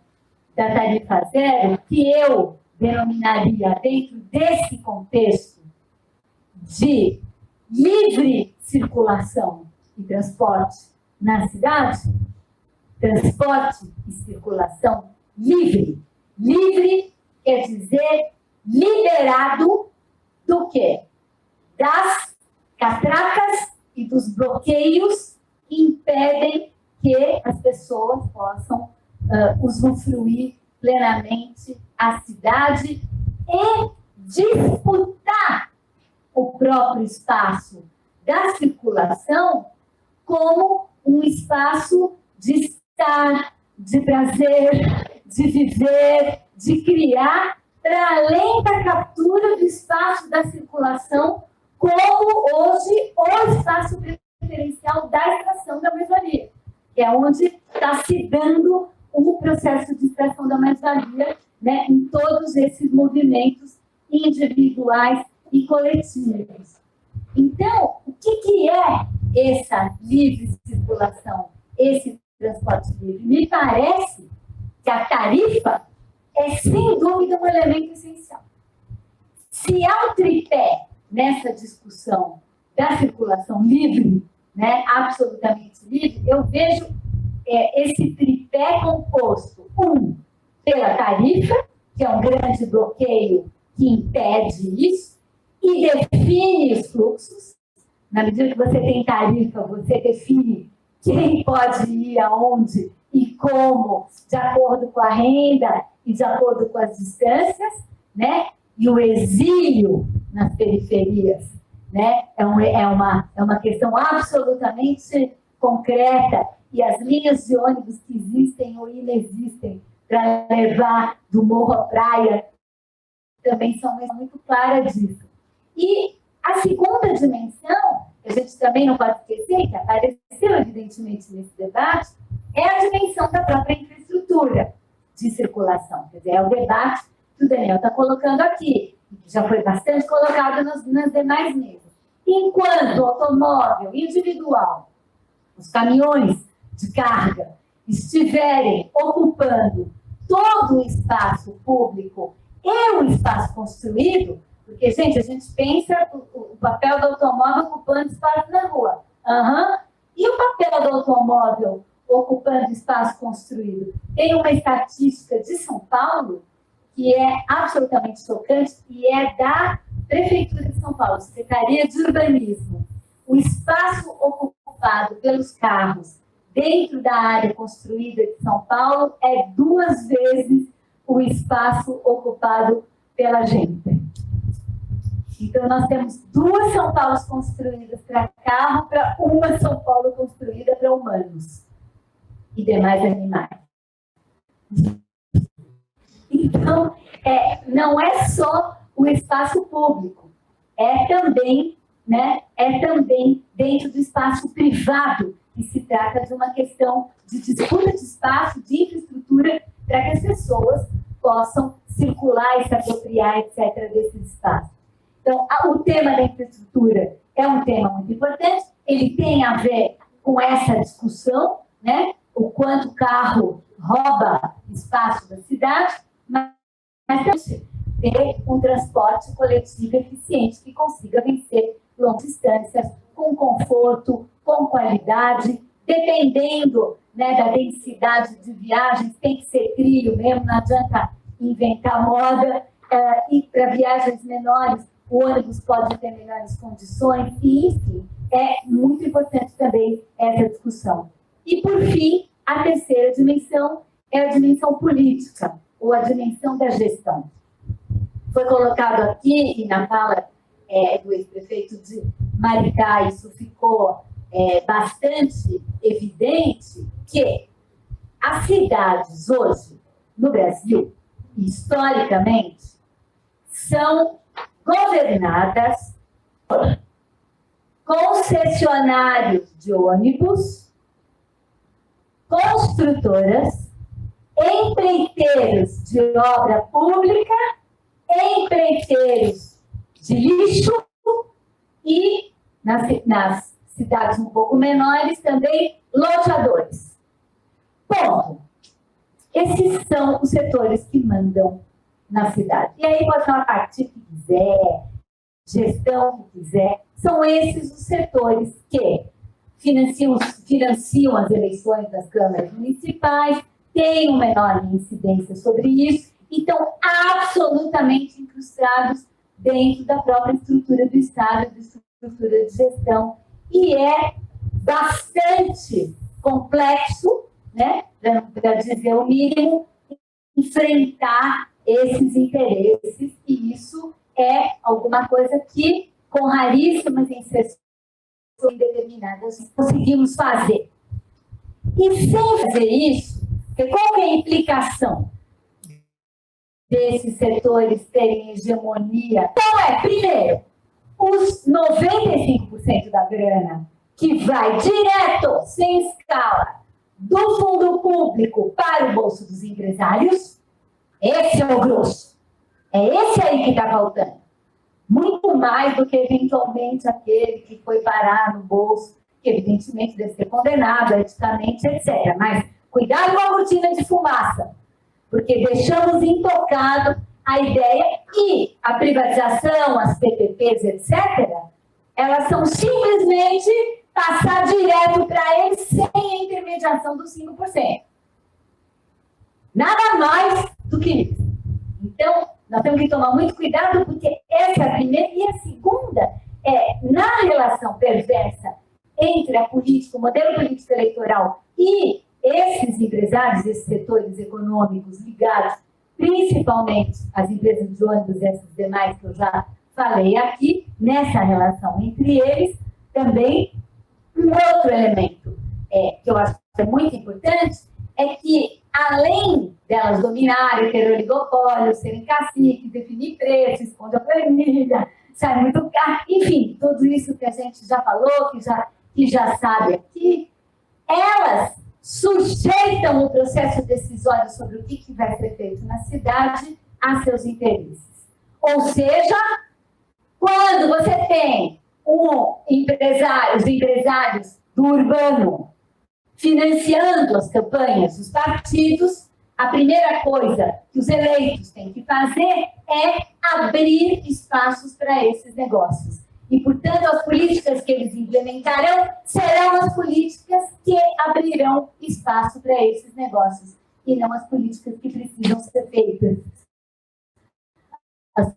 da tarifa zero, que eu denominaria dentro desse contexto de livre circulação e transporte na cidade, transporte e circulação livre. Livre quer dizer liberado do quê? Das catracas e dos bloqueios que impedem que as pessoas possam usufruir plenamente a cidade e disputar o próprio espaço da circulação como um espaço de estar, de prazer, de viver, de criar, para além da captura do espaço da circulação como hoje o espaço preferencial da extração da mais-valia, que é onde está se dando o processo de extração da mais-valia, né, em todos esses movimentos individuais e coletivos. Então, o que é essa livre circulação, esse transporte livre? Me parece que a tarifa é, sem dúvida, um elemento essencial. Se há um tripé nessa discussão da circulação livre, né, absolutamente livre, eu vejo esse tripé composto, pela tarifa, que é um grande bloqueio que impede isso, e define os fluxos. Na medida que você tem tarifa, você define quem pode ir aonde e como, de acordo com a renda e de acordo com as distâncias, né? E o exílio nas periferias, né? É uma questão absolutamente concreta, e as linhas de ônibus que existem ou inexistem para levar do morro à praia também são muito claras disso. E a segunda dimensão, que a gente também não pode esquecer, que apareceu evidentemente nesse debate, é a dimensão da própria infraestrutura de circulação. Quer dizer, é o debate que o Daniel está colocando aqui, que já foi bastante colocado nas demais mesas. Enquanto o automóvel individual, os caminhões de carga, estiverem ocupando todo o espaço público e o espaço construído, porque, gente, a gente pensa o papel do automóvel ocupando espaço na rua. E o papel do automóvel ocupando espaço construído? Tem uma estatística de São Paulo que é absolutamente chocante e é da Prefeitura de São Paulo, Secretaria de Urbanismo. O espaço ocupado pelos carros dentro da área construída de São Paulo é 2 vezes o espaço ocupado pela gente. Então, nós temos 2 São Paulos construídas para carro, para uma São Paulo construída para humanos e demais animais. Então, não é só o espaço público, é também dentro do espaço privado que se trata de uma questão de disputa de espaço, de infraestrutura, para que as pessoas possam circular e se apropriar, etc., desses espaços. Então, o tema da infraestrutura é um tema muito importante, ele tem a ver com essa discussão, né? O quanto o carro rouba espaço da cidade, mas também ter um transporte coletivo eficiente que consiga vencer longas distâncias, com conforto, com qualidade, dependendo, né, da densidade de viagens, tem que ser trilho mesmo, não adianta inventar moda, e para viagens menores, o ônibus pode ter melhores condições, e, enfim, é muito importante também essa discussão. E, por fim, a terceira dimensão é a dimensão política, ou a dimensão da gestão. Foi colocado aqui, e na fala do ex-prefeito de Maricá, isso ficou bastante evidente, que as cidades hoje, no Brasil, historicamente, são governadas por concessionários de ônibus, construtoras, empreiteiros de obra pública, empreiteiros de lixo e, nas cidades um pouco menores, também loteadores. Ponto. Esses são os setores que mandam na cidade. E aí pode chamar partido que quiser, gestão que quiser. São esses os setores que financiam as eleições das câmaras municipais, têm uma enorme incidência sobre isso, e estão absolutamente incrustados dentro da própria estrutura do Estado, da estrutura de gestão, e é bastante complexo, né, para dizer o mínimo, enfrentar esses interesses, e isso é alguma coisa que, com raríssimas exceções, indeterminadas conseguimos fazer. E sem fazer isso, porque qual que é a implicação desses setores terem hegemonia? Então primeiro, os 95% da grana que vai direto, sem escala, do fundo público para o bolso dos empresários, esse é o grosso. É esse aí que está faltando. Muito mais do que, eventualmente, aquele que foi parar no bolso, que, evidentemente, deve ser condenado eticamente, etc. Mas cuidado com a cortina de fumaça, porque deixamos intocado a ideia e a privatização, as PPPs, etc., elas são simplesmente passar direto para eles sem a intermediação dos 5%. Nada mais do que isso. Então, nós temos que tomar muito cuidado, porque essa é a primeira. E a segunda na relação perversa entre a política, o modelo político eleitoral e esses empresários, esses setores econômicos ligados, principalmente às empresas de ônibus e essas demais que eu já falei aqui, nessa relação entre eles, também um outro elemento que eu acho que é muito importante é que, além delas dominarem, ter oligopólio, serem caciques, definir preço, esconde a planilha, sai muito caro, enfim, tudo isso que a gente já falou, que já sabe aqui, elas sujeitam o processo decisório sobre o que vai ser feito na cidade a seus interesses. Ou seja, quando você tem os empresários do urbano financiando as campanhas dos partidos, a primeira coisa que os eleitos têm que fazer é abrir espaços para esses negócios. E, portanto, as políticas que eles implementarão serão as políticas que abrirão espaço para esses negócios, e não as políticas que precisam ser feitas. As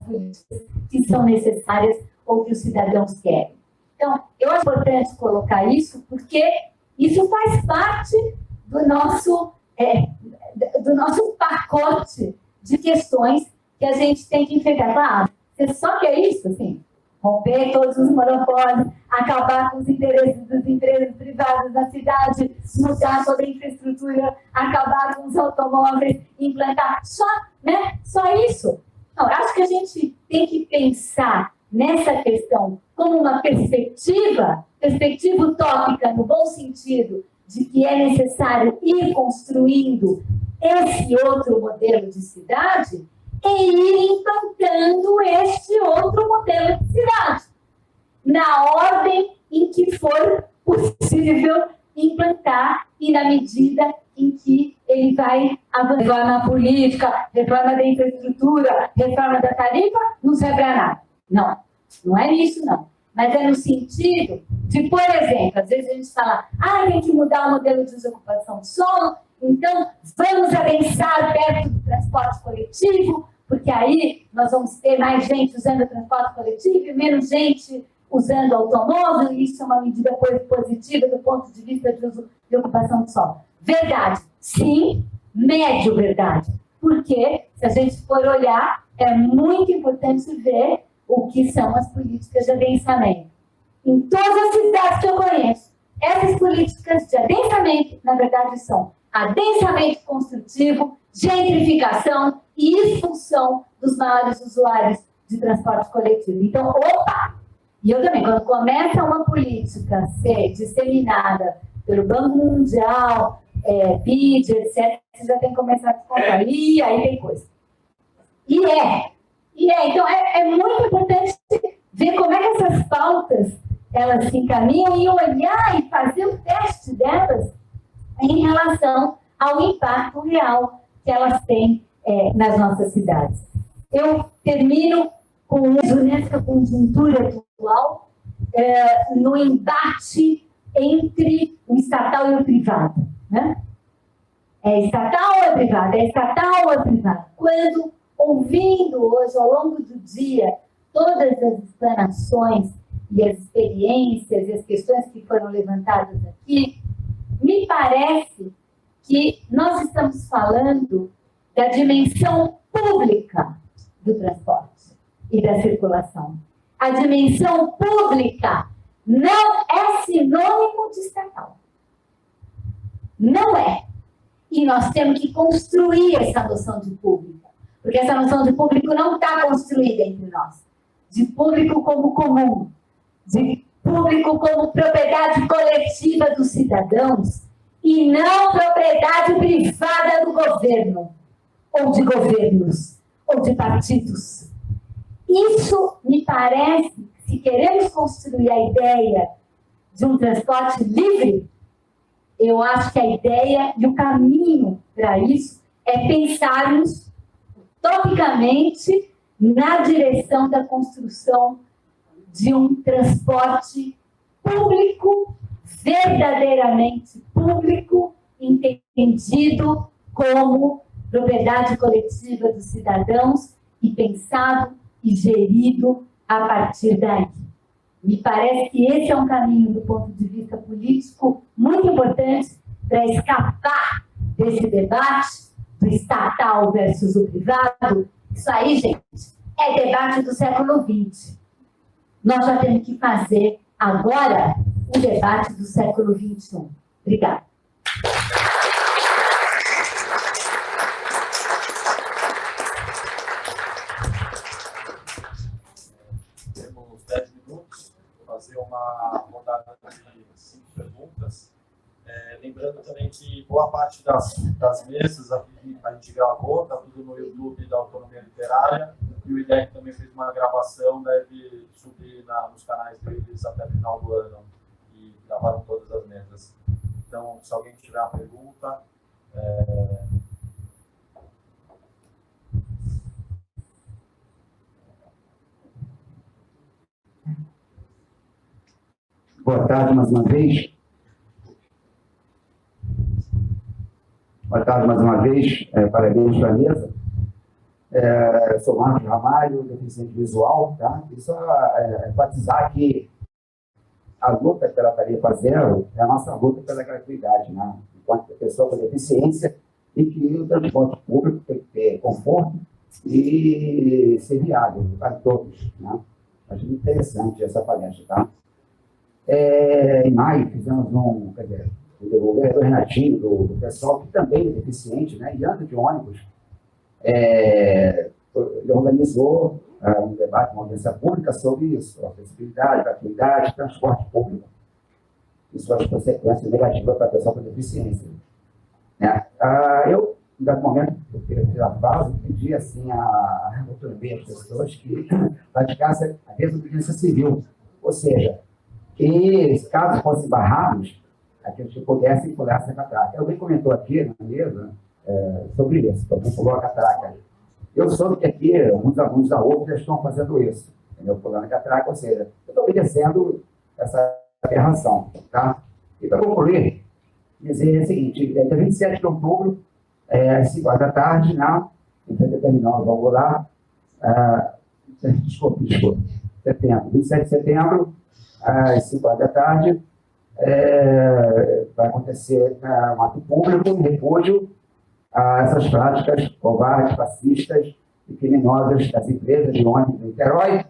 políticas que são necessárias ou que os cidadãos querem. Então, eu acho importante colocar isso, porque isso faz parte do nosso pacote de questões que a gente tem que enfrentar. Você só quer isso, assim? Romper todos os monopólios, acabar com os interesses das empresas privadas da cidade, mudar toda a infraestrutura, acabar com os automóveis, implantar só isso. Não, acho que a gente tem que pensar nessa questão como uma perspectiva utópica, no bom sentido, de que é necessário ir construindo esse outro modelo de cidade e ir implantando este outro modelo de cidade, na ordem em que for possível implantar e na medida em que ele vai avançar. Reforma política, reforma da infraestrutura, reforma da tarifa, não serve para nada. Não é nisso, não. Mas é no sentido de, por exemplo, às vezes a gente fala, tem que mudar o modelo de desocupação do solo, então vamos adensar perto do transporte coletivo, porque aí nós vamos ter mais gente usando o transporte coletivo e menos gente usando automóvel, e isso é uma medida positiva do ponto de vista de uso de ocupação do solo. Verdade. Sim, médio verdade. Porque, se a gente for olhar, é muito importante ver o que são as políticas de adensamento. Em todas as cidades que eu conheço, essas políticas de adensamento, na verdade, são adensamento construtivo, gentrificação e expulsão dos maiores usuários de transporte coletivo. Então, E eu também, quando começa uma política a ser disseminada pelo Banco Mundial, BID, etc., você já tem que começar a se contar. E aí tem coisa. Então, é muito importante ver como é que essas pautas elas se encaminham e olhar e fazer o teste delas em relação ao impacto real que elas têm nas nossas cidades. Eu termino com isso nessa conjuntura atual, no embate entre o estatal e o privado. Né? É estatal ou é privado? É estatal ou é privado? Quando, ouvindo hoje, ao longo do dia, todas as explanações e as experiências e as questões que foram levantadas aqui, me parece que nós estamos falando da dimensão pública do transporte e da circulação. A dimensão pública não é sinônimo de estatal. Não é. E nós temos que construir essa noção de público. Porque essa noção de público não está construída entre nós. De público como comum. De público como propriedade coletiva dos cidadãos e não propriedade privada do governo, ou de governos, ou de partidos. Isso me parece, se queremos construir a ideia de um transporte livre, eu acho que a ideia e o caminho para isso é pensarmos utopicamente na direção da construção de um transporte público, verdadeiramente público, entendido como propriedade coletiva dos cidadãos e pensado e gerido a partir daí. Me parece que esse é um caminho, do ponto de vista político, muito importante para escapar desse debate do estatal versus o privado. Isso aí, gente, é debate do século XX. Nós já temos que fazer agora o debate do século XXI. Obrigada. Temos 10 minutos, vou fazer uma rodada de 5 perguntas. Lembrando também que boa parte das mesas aqui a gente gravou, está tudo no YouTube da Autonomia Literária, e o IDEC também fez uma gravação, deve subir nos canais deles até o final do ano, e gravaram todas as mesas. Então, se alguém tiver uma pergunta... Boa tarde mais uma vez. Boa tarde mais uma vez. Parabéns para a mesa. Sou Marcos Ramalho, deficiente visual. Tá? E só enfatizar que a luta pela tarifa zero é a nossa luta pela gratuidade, né? Enquanto pessoa com deficiência, e que o transporte público tem que ter conforto e ser viável para todos. Né? Acho muito interessante essa palestra. Tá? Em maio, fizemos o governador Renatinho, do pessoal que também é deficiente, né, e anda de ônibus. Ele organizou um debate, uma audiência pública sobre isso, acessibilidade, gratuidade, transporte público e suas consequências negativas para a pessoa com deficiência. Né? Eu, em dado momento, eu fiz a fase, pedi assim, a autonomia às pessoas que praticassem a desobediência civil, ou seja, que, caso fossem barrados, a gente pudesse pular essa catraca. Alguém comentou aqui na mesa sobre isso, alguém pulou a catraca. Eu soube que aqui, alguns alunos da UFRGS já estão fazendo isso, entendeu? Pulando a catraca, ou seja, eu estou obedecendo essa aberração. Tá? E para concluir, dizer o seguinte, dia 27 de outubro, às 5 horas da tarde, em frente ao terminal Valvolar, setembro, 27 de setembro, às 5 horas da tarde, vai acontecer um ato público em repúdio a essas práticas covardes, fascistas e criminosas das empresas de ônibus de Niterói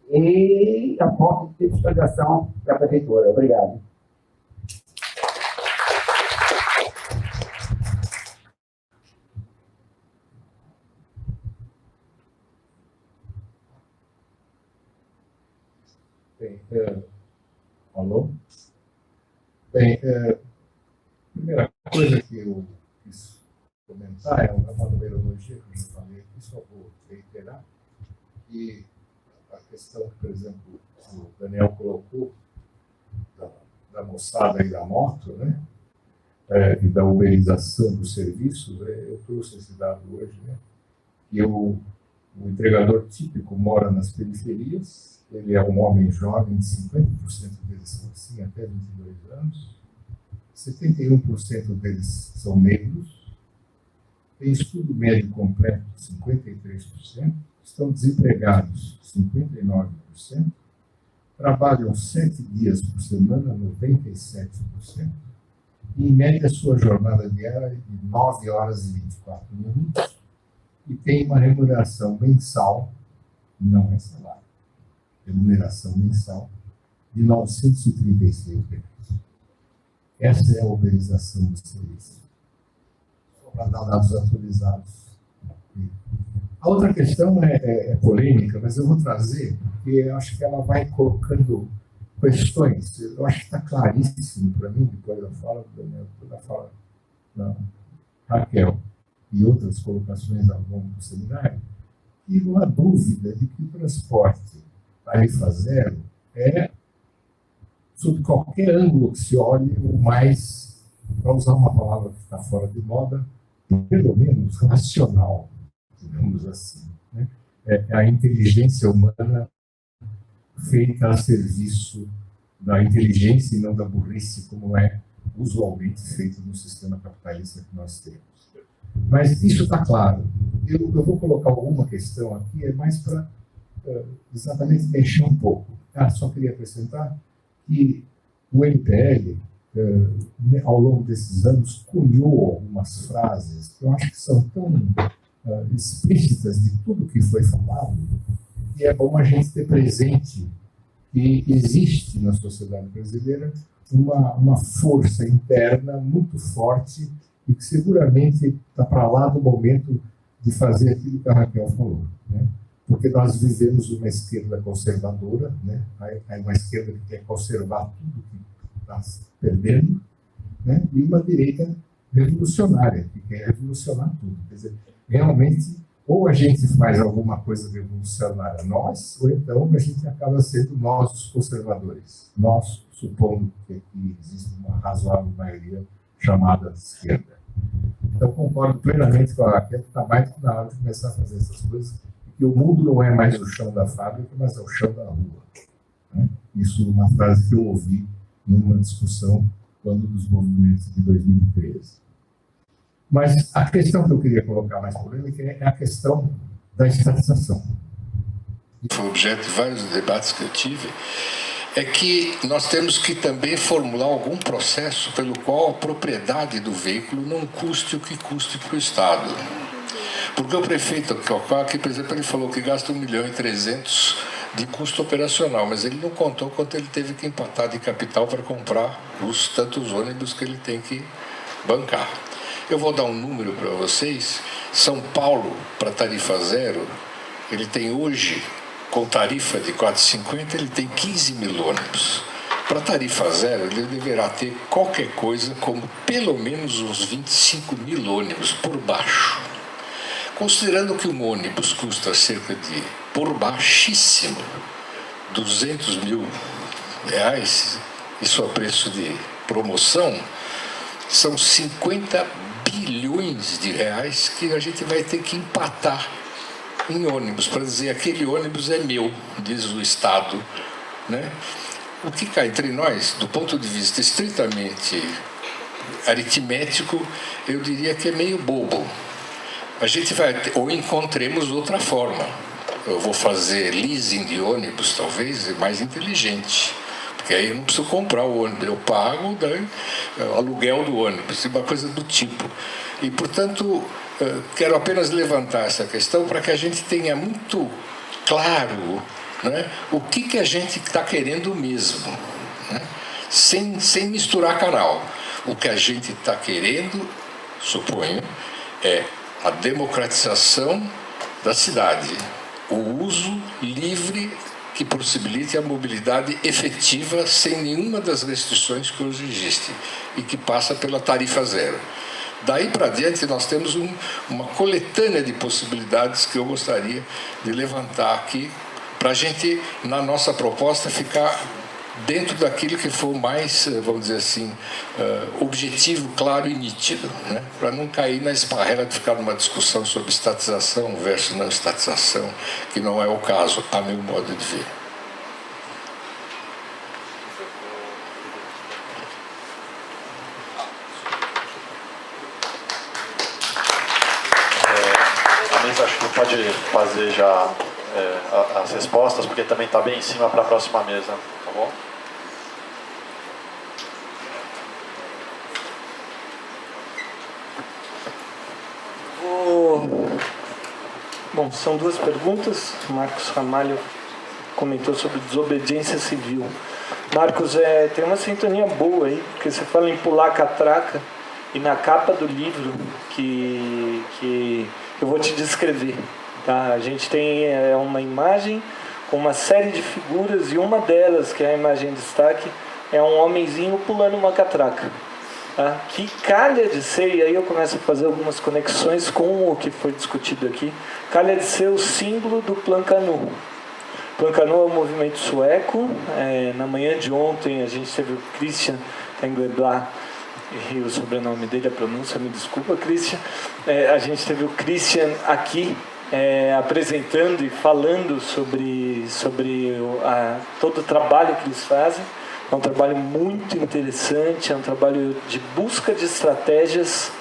e a falta de fiscalização da prefeitura. Obrigado. Alô? Bem, a primeira coisa que eu quis comentar é uma numerologia que eu já falei aqui, só vou reiterar, que a questão que, por exemplo, o Daniel colocou da moçada e da moto, né? E da uberização dos serviços, eu trouxe esse dado hoje, né? Que o entregador típico mora nas periferias, ele é um homem jovem, 50% deles são assim, até 22 anos, 71% deles são negros, tem estudo médio completo, 53%, estão desempregados, 59%, trabalham 7 dias por semana, 97%, e em média sua jornada diária é de 9 horas e 24 minutos, e tem uma remuneração mensal, não é salário, remuneração mensal de R$ 936. Essa é a uberização do serviço. Só para dar dados atualizados. A outra questão é polêmica, mas eu vou trazer, porque eu acho que ela vai colocando questões. Eu acho que está claríssimo para mim, depois da fala do Daniel, da fala da Raquel e outras colocações ao longo do seminário, que não há dúvida de que o transporte tarifa zero é, sob qualquer ângulo que se olhe, o mais, para usar uma palavra que está fora de moda, pelo menos racional, digamos assim. Né? É a inteligência humana feita a serviço da inteligência e não da burrice, como é usualmente feito no sistema capitalista que nós temos. Mas isso está claro. Eu vou colocar alguma questão aqui, é mais para exatamente mexer um pouco. Só queria acrescentar que o MPL, ao longo desses anos, cunhou algumas frases que eu acho que são tão explícitas de tudo que foi falado, e é bom a gente ter presente que existe na sociedade brasileira uma força interna muito forte e que seguramente está para lá do momento de fazer aquilo que a Raquel falou, né? Porque nós vivemos uma esquerda conservadora, né? Aí uma esquerda que quer conservar tudo que está perdendo, né? E uma direita revolucionária, que quer revolucionar tudo. Quer dizer, realmente, ou a gente faz alguma coisa revolucionária nós, ou então a gente acaba sendo nós os conservadores. Nós, supondo que aqui existe uma razoável maioria chamada de esquerda. Então, concordo plenamente com a Raquel que está mais que na hora de começar a fazer essas coisas, que o mundo não é mais o chão da fábrica, mas é o chão da rua. Né? Isso é uma frase que eu ouvi numa discussão quando dos movimentos de 2013. Mas a questão que eu queria colocar mais polêmica é a questão da estatização. Foi objeto de vários debates que eu tive, é que nós temos que também formular algum processo pelo qual a propriedade do veículo não custe o que custe para o Estado. Porque o prefeito aqui, por exemplo, ele falou que gasta 1.300.000 de custo operacional, mas ele não contou quanto ele teve que empatar de capital para comprar os tantos ônibus que ele tem que bancar. Eu vou dar um número para vocês. São Paulo, para tarifa zero, ele tem hoje, com tarifa de 4,50, ele tem 15.000 ônibus. Para tarifa zero, ele deverá ter qualquer coisa como pelo menos uns 25.000 ônibus por baixo. Considerando que um ônibus custa cerca de, por baixíssimo, R$200.000, isso a preço de promoção, são 50 bilhões de reais que a gente vai ter que empatar em ônibus, para dizer aquele ônibus é meu, diz o Estado, né? O que cá entre nós, do ponto de vista estritamente aritmético, eu diria que é meio bobo. A gente vai ou encontremos outra forma. Eu vou fazer leasing de ônibus, talvez, é mais inteligente, porque aí eu não preciso comprar o ônibus, eu pago o aluguel do ônibus, uma coisa do tipo. E, portanto, quero apenas levantar essa questão para que a gente tenha muito claro, né, o que a gente está querendo mesmo, né, sem misturar canal. O que a gente está querendo, suponho, é a democratização da cidade, o uso livre que possibilite a mobilidade efetiva sem nenhuma das restrições que hoje existem e que passa pela tarifa zero. Daí para diante nós temos uma coletânea de possibilidades que eu gostaria de levantar aqui para a gente, na nossa proposta, ficar dentro daquilo que for mais, vamos dizer assim, objetivo, claro e nítido, né? Para não cair na esparrela de ficar numa discussão sobre estatização versus não estatização, que não é o caso, a meu modo de ver. A mesa acho que pode fazer já as respostas, porque também está bem em cima para a próxima mesa, tá bom? Bom, são duas perguntas. O Marcos Ramalho comentou sobre desobediência civil. Marcos, tem uma sintonia boa aí, porque você fala em pular catraca, e na capa do livro que eu vou te descrever, tá? A gente tem uma imagem com uma série de figuras, e uma delas, que é a imagem em destaque, é um homenzinho pulando uma catraca. Tá? Que calha de ser, e aí eu começo a fazer algumas conexões com o que foi discutido aqui, calha de ser o símbolo do Plan Canoe. Plan Canoe é um movimento sueco. Na manhã de ontem a gente teve o Christian Engelblad, errei o sobrenome dele, a pronúncia, me desculpa, Christian. A gente teve o Christian aqui apresentando e falando sobre todo o trabalho que eles fazem. É um trabalho muito interessante, é um trabalho de busca de estratégias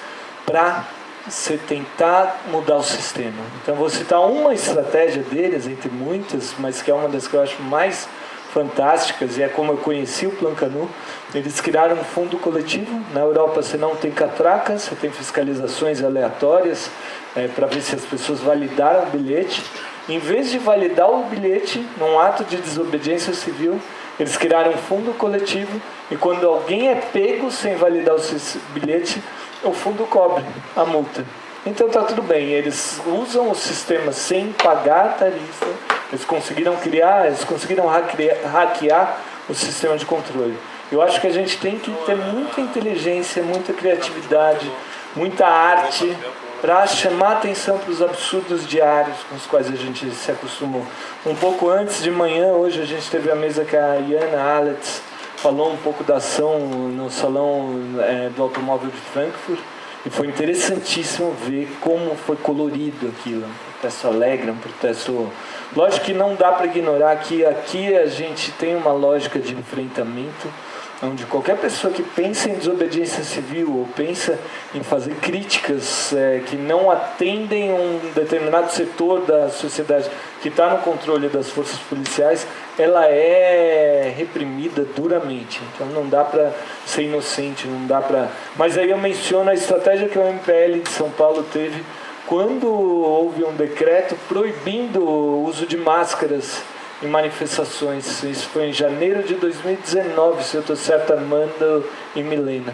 para você tentar mudar o sistema. Então, vou citar uma estratégia deles, entre muitas, mas que é uma das que eu acho mais fantásticas, e é como eu conheci o Plan Canoe. Eles criaram um fundo coletivo. Na Europa você não tem catraca, você tem fiscalizações aleatórias para ver se as pessoas validaram o bilhete. Em vez de validar o bilhete num ato de desobediência civil, eles criaram um fundo coletivo, e quando alguém é pego sem validar o bilhete, o fundo cobre a multa. Então está tudo bem, eles usam o sistema sem pagar a tarifa, eles conseguiram hackear o sistema de controle. Eu acho que a gente tem que ter muita inteligência, muita criatividade, muita arte para chamar atenção para os absurdos diários com os quais a gente se acostumou. Um pouco antes de manhã, hoje a gente teve a mesa que a Jana Aletz falou um pouco da ação no Salão do Automóvel de Frankfurt, e foi interessantíssimo ver como foi colorido aquilo. Um protesto alegre, um protesto... Lógico que não dá para ignorar que aqui a gente tem uma lógica de enfrentamento, onde qualquer pessoa que pensa em desobediência civil ou pensa em fazer críticas que não atendem um determinado setor da sociedade que está no controle das forças policiais, ela é reprimida duramente. Então não dá para ser inocente, não dá para... Mas aí eu menciono a estratégia que o MPL de São Paulo teve quando houve um decreto proibindo o uso de máscaras em manifestações. Isso foi em janeiro de 2019, se eu estou certo, Armando e Milena.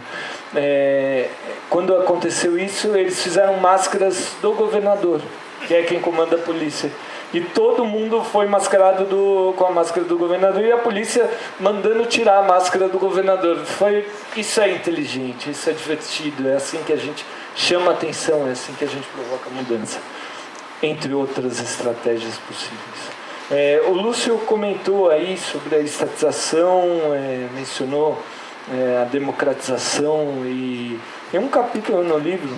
Quando aconteceu isso, eles fizeram máscaras do governador, que é quem comanda a polícia. E todo mundo foi mascarado com a máscara do governador, e a polícia mandando tirar a máscara do governador. Isso é inteligente, isso é divertido, é assim que a gente chama atenção, é assim que a gente provoca mudança, entre outras estratégias possíveis. O Lúcio comentou aí sobre a estatização, mencionou a democratização, e tem um capítulo no livro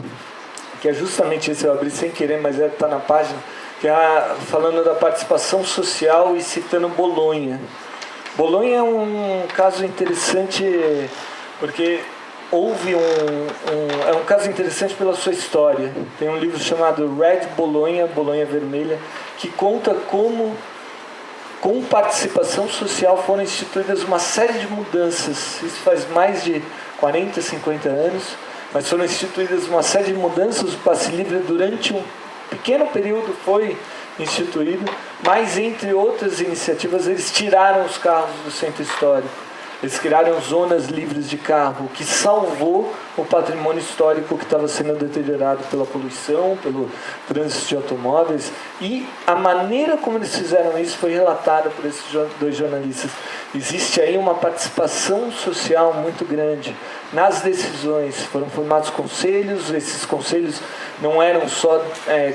que é justamente esse, eu abri sem querer, mas está na página, que é falando da participação social e citando Bolonha. Bolonha é um caso interessante, porque houve é um caso interessante pela sua história. Tem um livro chamado Red Bolonha, Bolonha Vermelha, que conta como, com participação social, foram instituídas uma série de mudanças. Isso faz mais de 40, 50 anos, mas foram instituídas uma série de mudanças. O passe livre, durante um pequeno período, foi instituído, mas entre outras iniciativas eles tiraram os carros do centro histórico. Eles criaram zonas livres de carro, o que salvou o patrimônio histórico que estava sendo deteriorado pela poluição, pelo trânsito de automóveis. E a maneira como eles fizeram isso foi relatada por esses dois jornalistas. Existe aí uma participação social muito grande nas decisões. Foram formados conselhos, esses conselhos não eram só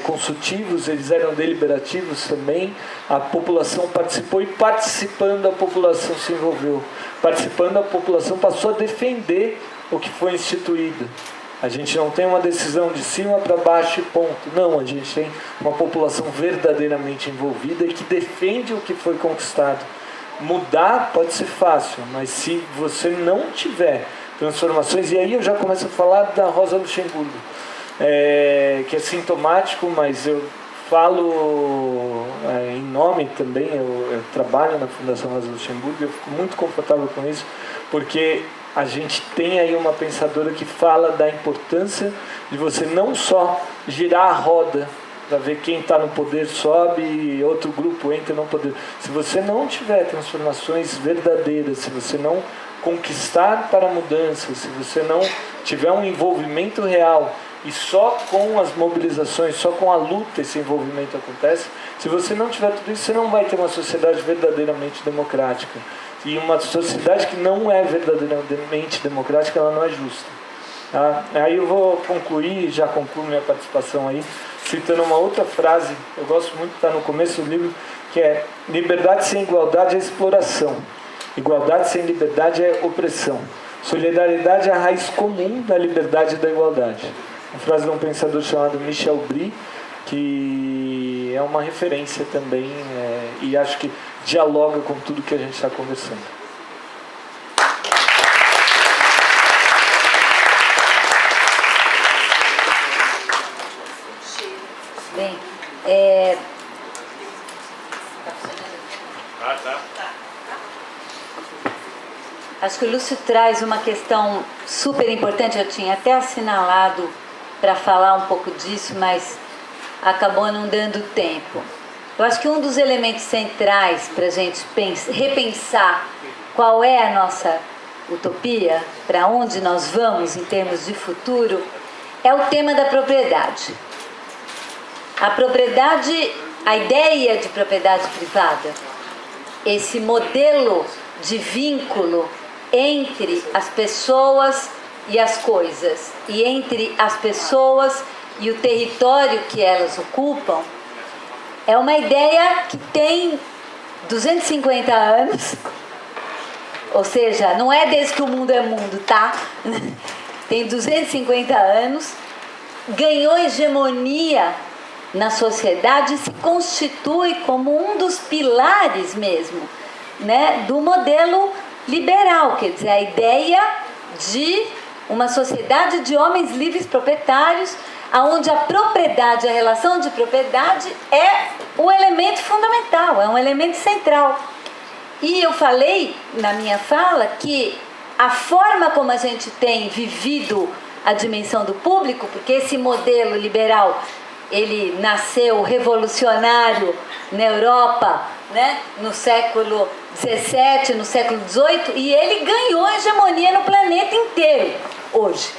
consultivos, eles eram deliberativos também. A população participou, e participando a população se envolveu. Participando, a população passou a defender o que foi instituído. A gente não tem uma decisão de cima para baixo e ponto. Não, a gente tem uma população verdadeiramente envolvida e que defende o que foi conquistado. Mudar pode ser fácil, mas se você não tiver transformações, e aí eu já começo a falar da Rosa Luxemburgo, que é sintomático, mas eu falo em nome também, eu trabalho na Fundação Rosa Luxemburgo, eu fico muito confortável com isso, porque a gente tem aí uma pensadora que fala da importância de você não só girar a roda para ver quem está no poder sobe e outro grupo entra no poder. Se você não tiver transformações verdadeiras, se você não conquistar para a mudança, se você não tiver um envolvimento real, e só com as mobilizações, só com a luta esse envolvimento acontece, se você não tiver tudo isso, você não vai ter uma sociedade verdadeiramente democrática. E uma sociedade que não é verdadeiramente democrática, ela não é justa. Tá? Aí eu vou concluir, já concluo minha participação aí, citando uma outra frase, eu gosto muito de estar no começo do livro, que é: liberdade sem igualdade é exploração, igualdade sem liberdade é opressão, solidariedade é a raiz comum da liberdade e da igualdade. Uma frase de um pensador chamado Michel Brie, que é uma referência também, e acho que dialoga com tudo que a gente está conversando. Bem, acho que o Lúcio traz uma questão super importante. Eu tinha até assinalado para falar um pouco disso, mas acabou não dando tempo. Eu acho que um dos elementos centrais para a gente repensar qual é a nossa utopia, para onde nós vamos em termos de futuro, é o tema da propriedade. A propriedade, a ideia de propriedade privada, esse modelo de vínculo entre as pessoas e as coisas, e entre as pessoas e o território que elas ocupam, é uma ideia que tem 250 anos, ou seja, não é desde que o mundo é mundo, tá? Tem 250 anos, ganhou hegemonia na sociedade e se constitui como um dos pilares mesmo, né, do modelo liberal, quer dizer, a ideia de uma sociedade de homens livres proprietários, onde a propriedade, a relação de propriedade é um elemento fundamental, é um elemento central. E eu falei na minha fala que a forma como a gente tem vivido a dimensão do público, porque esse modelo liberal, ele nasceu revolucionário na Europa, né, no século XVII, no século XVIII, e ele ganhou hegemonia no planeta inteiro hoje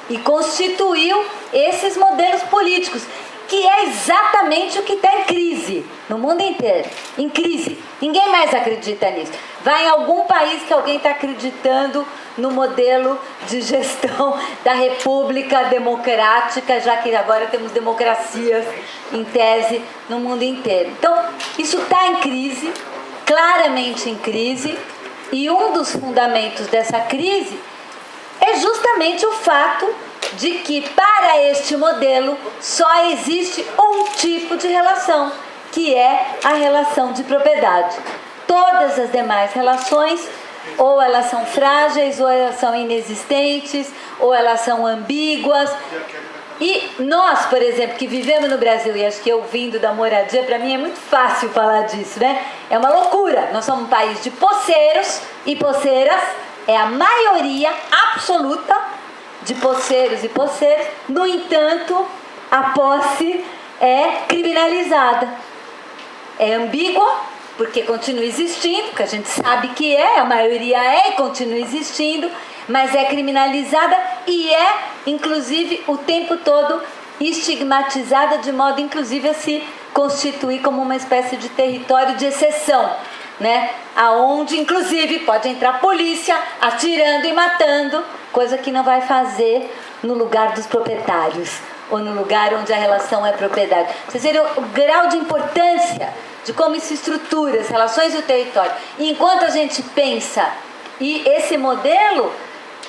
e constituiu esses modelos políticos, que é exatamente o que está em crise no mundo inteiro, em crise. Ninguém mais acredita nisso. Vai em algum país que alguém está acreditando no modelo de gestão da República Democrática, já que agora temos democracias em tese no mundo inteiro. Então, isso está em crise, claramente em crise, e um dos fundamentos dessa crise é justamente o fato de que para este modelo só existe um tipo de relação, que é a relação de propriedade. Todas as demais relações, ou elas são frágeis, ou elas são inexistentes, ou elas são ambíguas. E nós, por exemplo, que vivemos no Brasil, e acho que eu vindo da moradia, para mim é muito fácil falar disso, né? É uma loucura. Nós somos um país de poceiros e poceiras, é a maioria absoluta de poceiros e poceiras. No entanto, a posse é criminalizada. É ambígua, porque continua existindo, porque a gente sabe que a maioria é e continua existindo, mas é criminalizada e é, inclusive, o tempo todo estigmatizada, de modo, inclusive, a se constituir como uma espécie de território de exceção, né? Aonde, inclusive, pode entrar polícia atirando e matando, coisa que não vai fazer no lugar dos proprietários, ou no lugar onde a relação é propriedade. Vocês viram o grau de importância de como isso estrutura as relações do território. E enquanto a gente pensa, e esse modelo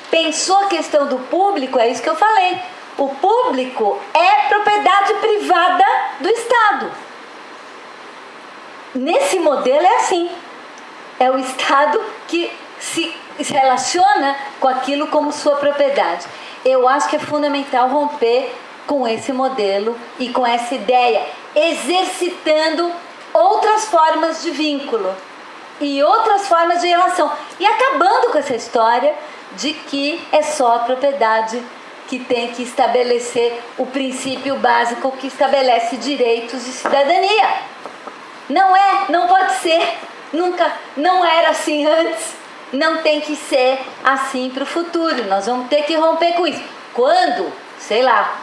pensou a questão do público, é isso que eu falei. O público é propriedade privada do Estado. Nesse modelo é assim. É o Estado que se relaciona com aquilo como sua propriedade. Eu acho que é fundamental romper com esse modelo e com essa ideia, exercitando outras formas de vínculo e outras formas de relação, e acabando com essa história de que é só a propriedade que tem que estabelecer o princípio básico que estabelece direitos e cidadania. Não pode ser, nunca, não era assim antes, não tem que ser assim para o futuro. Nós vamos ter que romper com isso. Quando? Sei lá.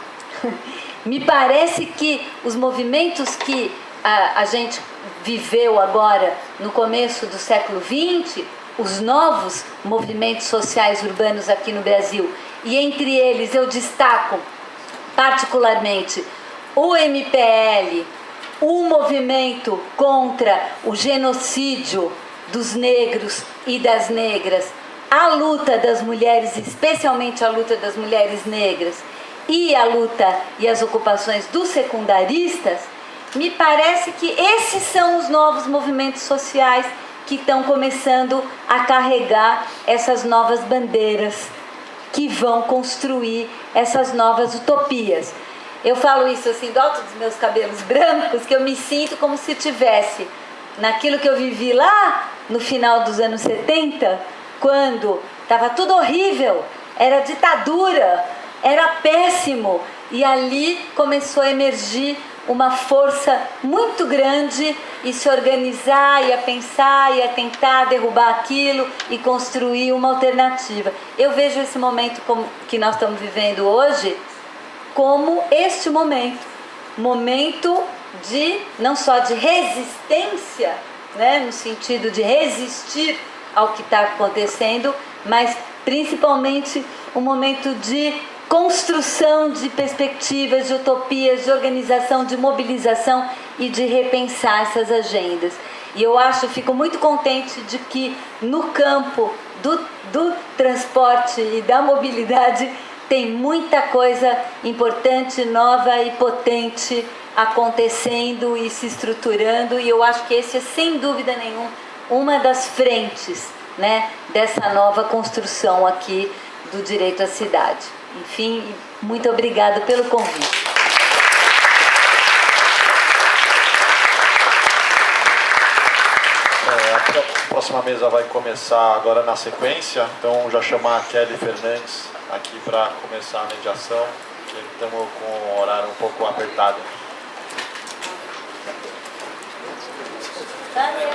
Me parece que os movimentos que a gente viveu agora no começo do século XX, os novos movimentos sociais urbanos aqui no Brasil, e entre eles eu destaco particularmente o MPL, o movimento contra o genocídio dos negros e das negras, a luta das mulheres, especialmente a luta das mulheres negras, e a luta e as ocupações dos secundaristas, me parece que esses são os novos movimentos sociais que estão começando a carregar essas novas bandeiras, que vão construir essas novas utopias. Eu falo isso assim, do alto dos meus cabelos brancos, que eu me sinto como se tivesse naquilo que eu vivi lá no final dos anos 70, quando estava tudo horrível, era ditadura, era péssimo, e ali começou a emergir uma força muito grande e se organizar, e a pensar, e a tentar derrubar aquilo e construir uma alternativa. Eu vejo esse momento que nós estamos vivendo hoje como este momento de, não só de resistência, né, no sentido de resistir ao que está acontecendo, mas principalmente um momento de construção de perspectivas, de utopias, de organização, de mobilização e de repensar essas agendas. E eu fico muito contente de que no campo do transporte e da mobilidade tem muita coisa importante, nova e potente acontecendo e se estruturando, e eu acho que esse é, sem dúvida nenhuma, uma das frentes, né, dessa nova construção aqui do direito à cidade. Enfim, muito obrigada pelo convite. A próxima mesa vai começar agora na sequência, então já chamar a Kelly Fernandes aqui para começar a mediação, que estamos com o horário um pouco apertado. Valeu.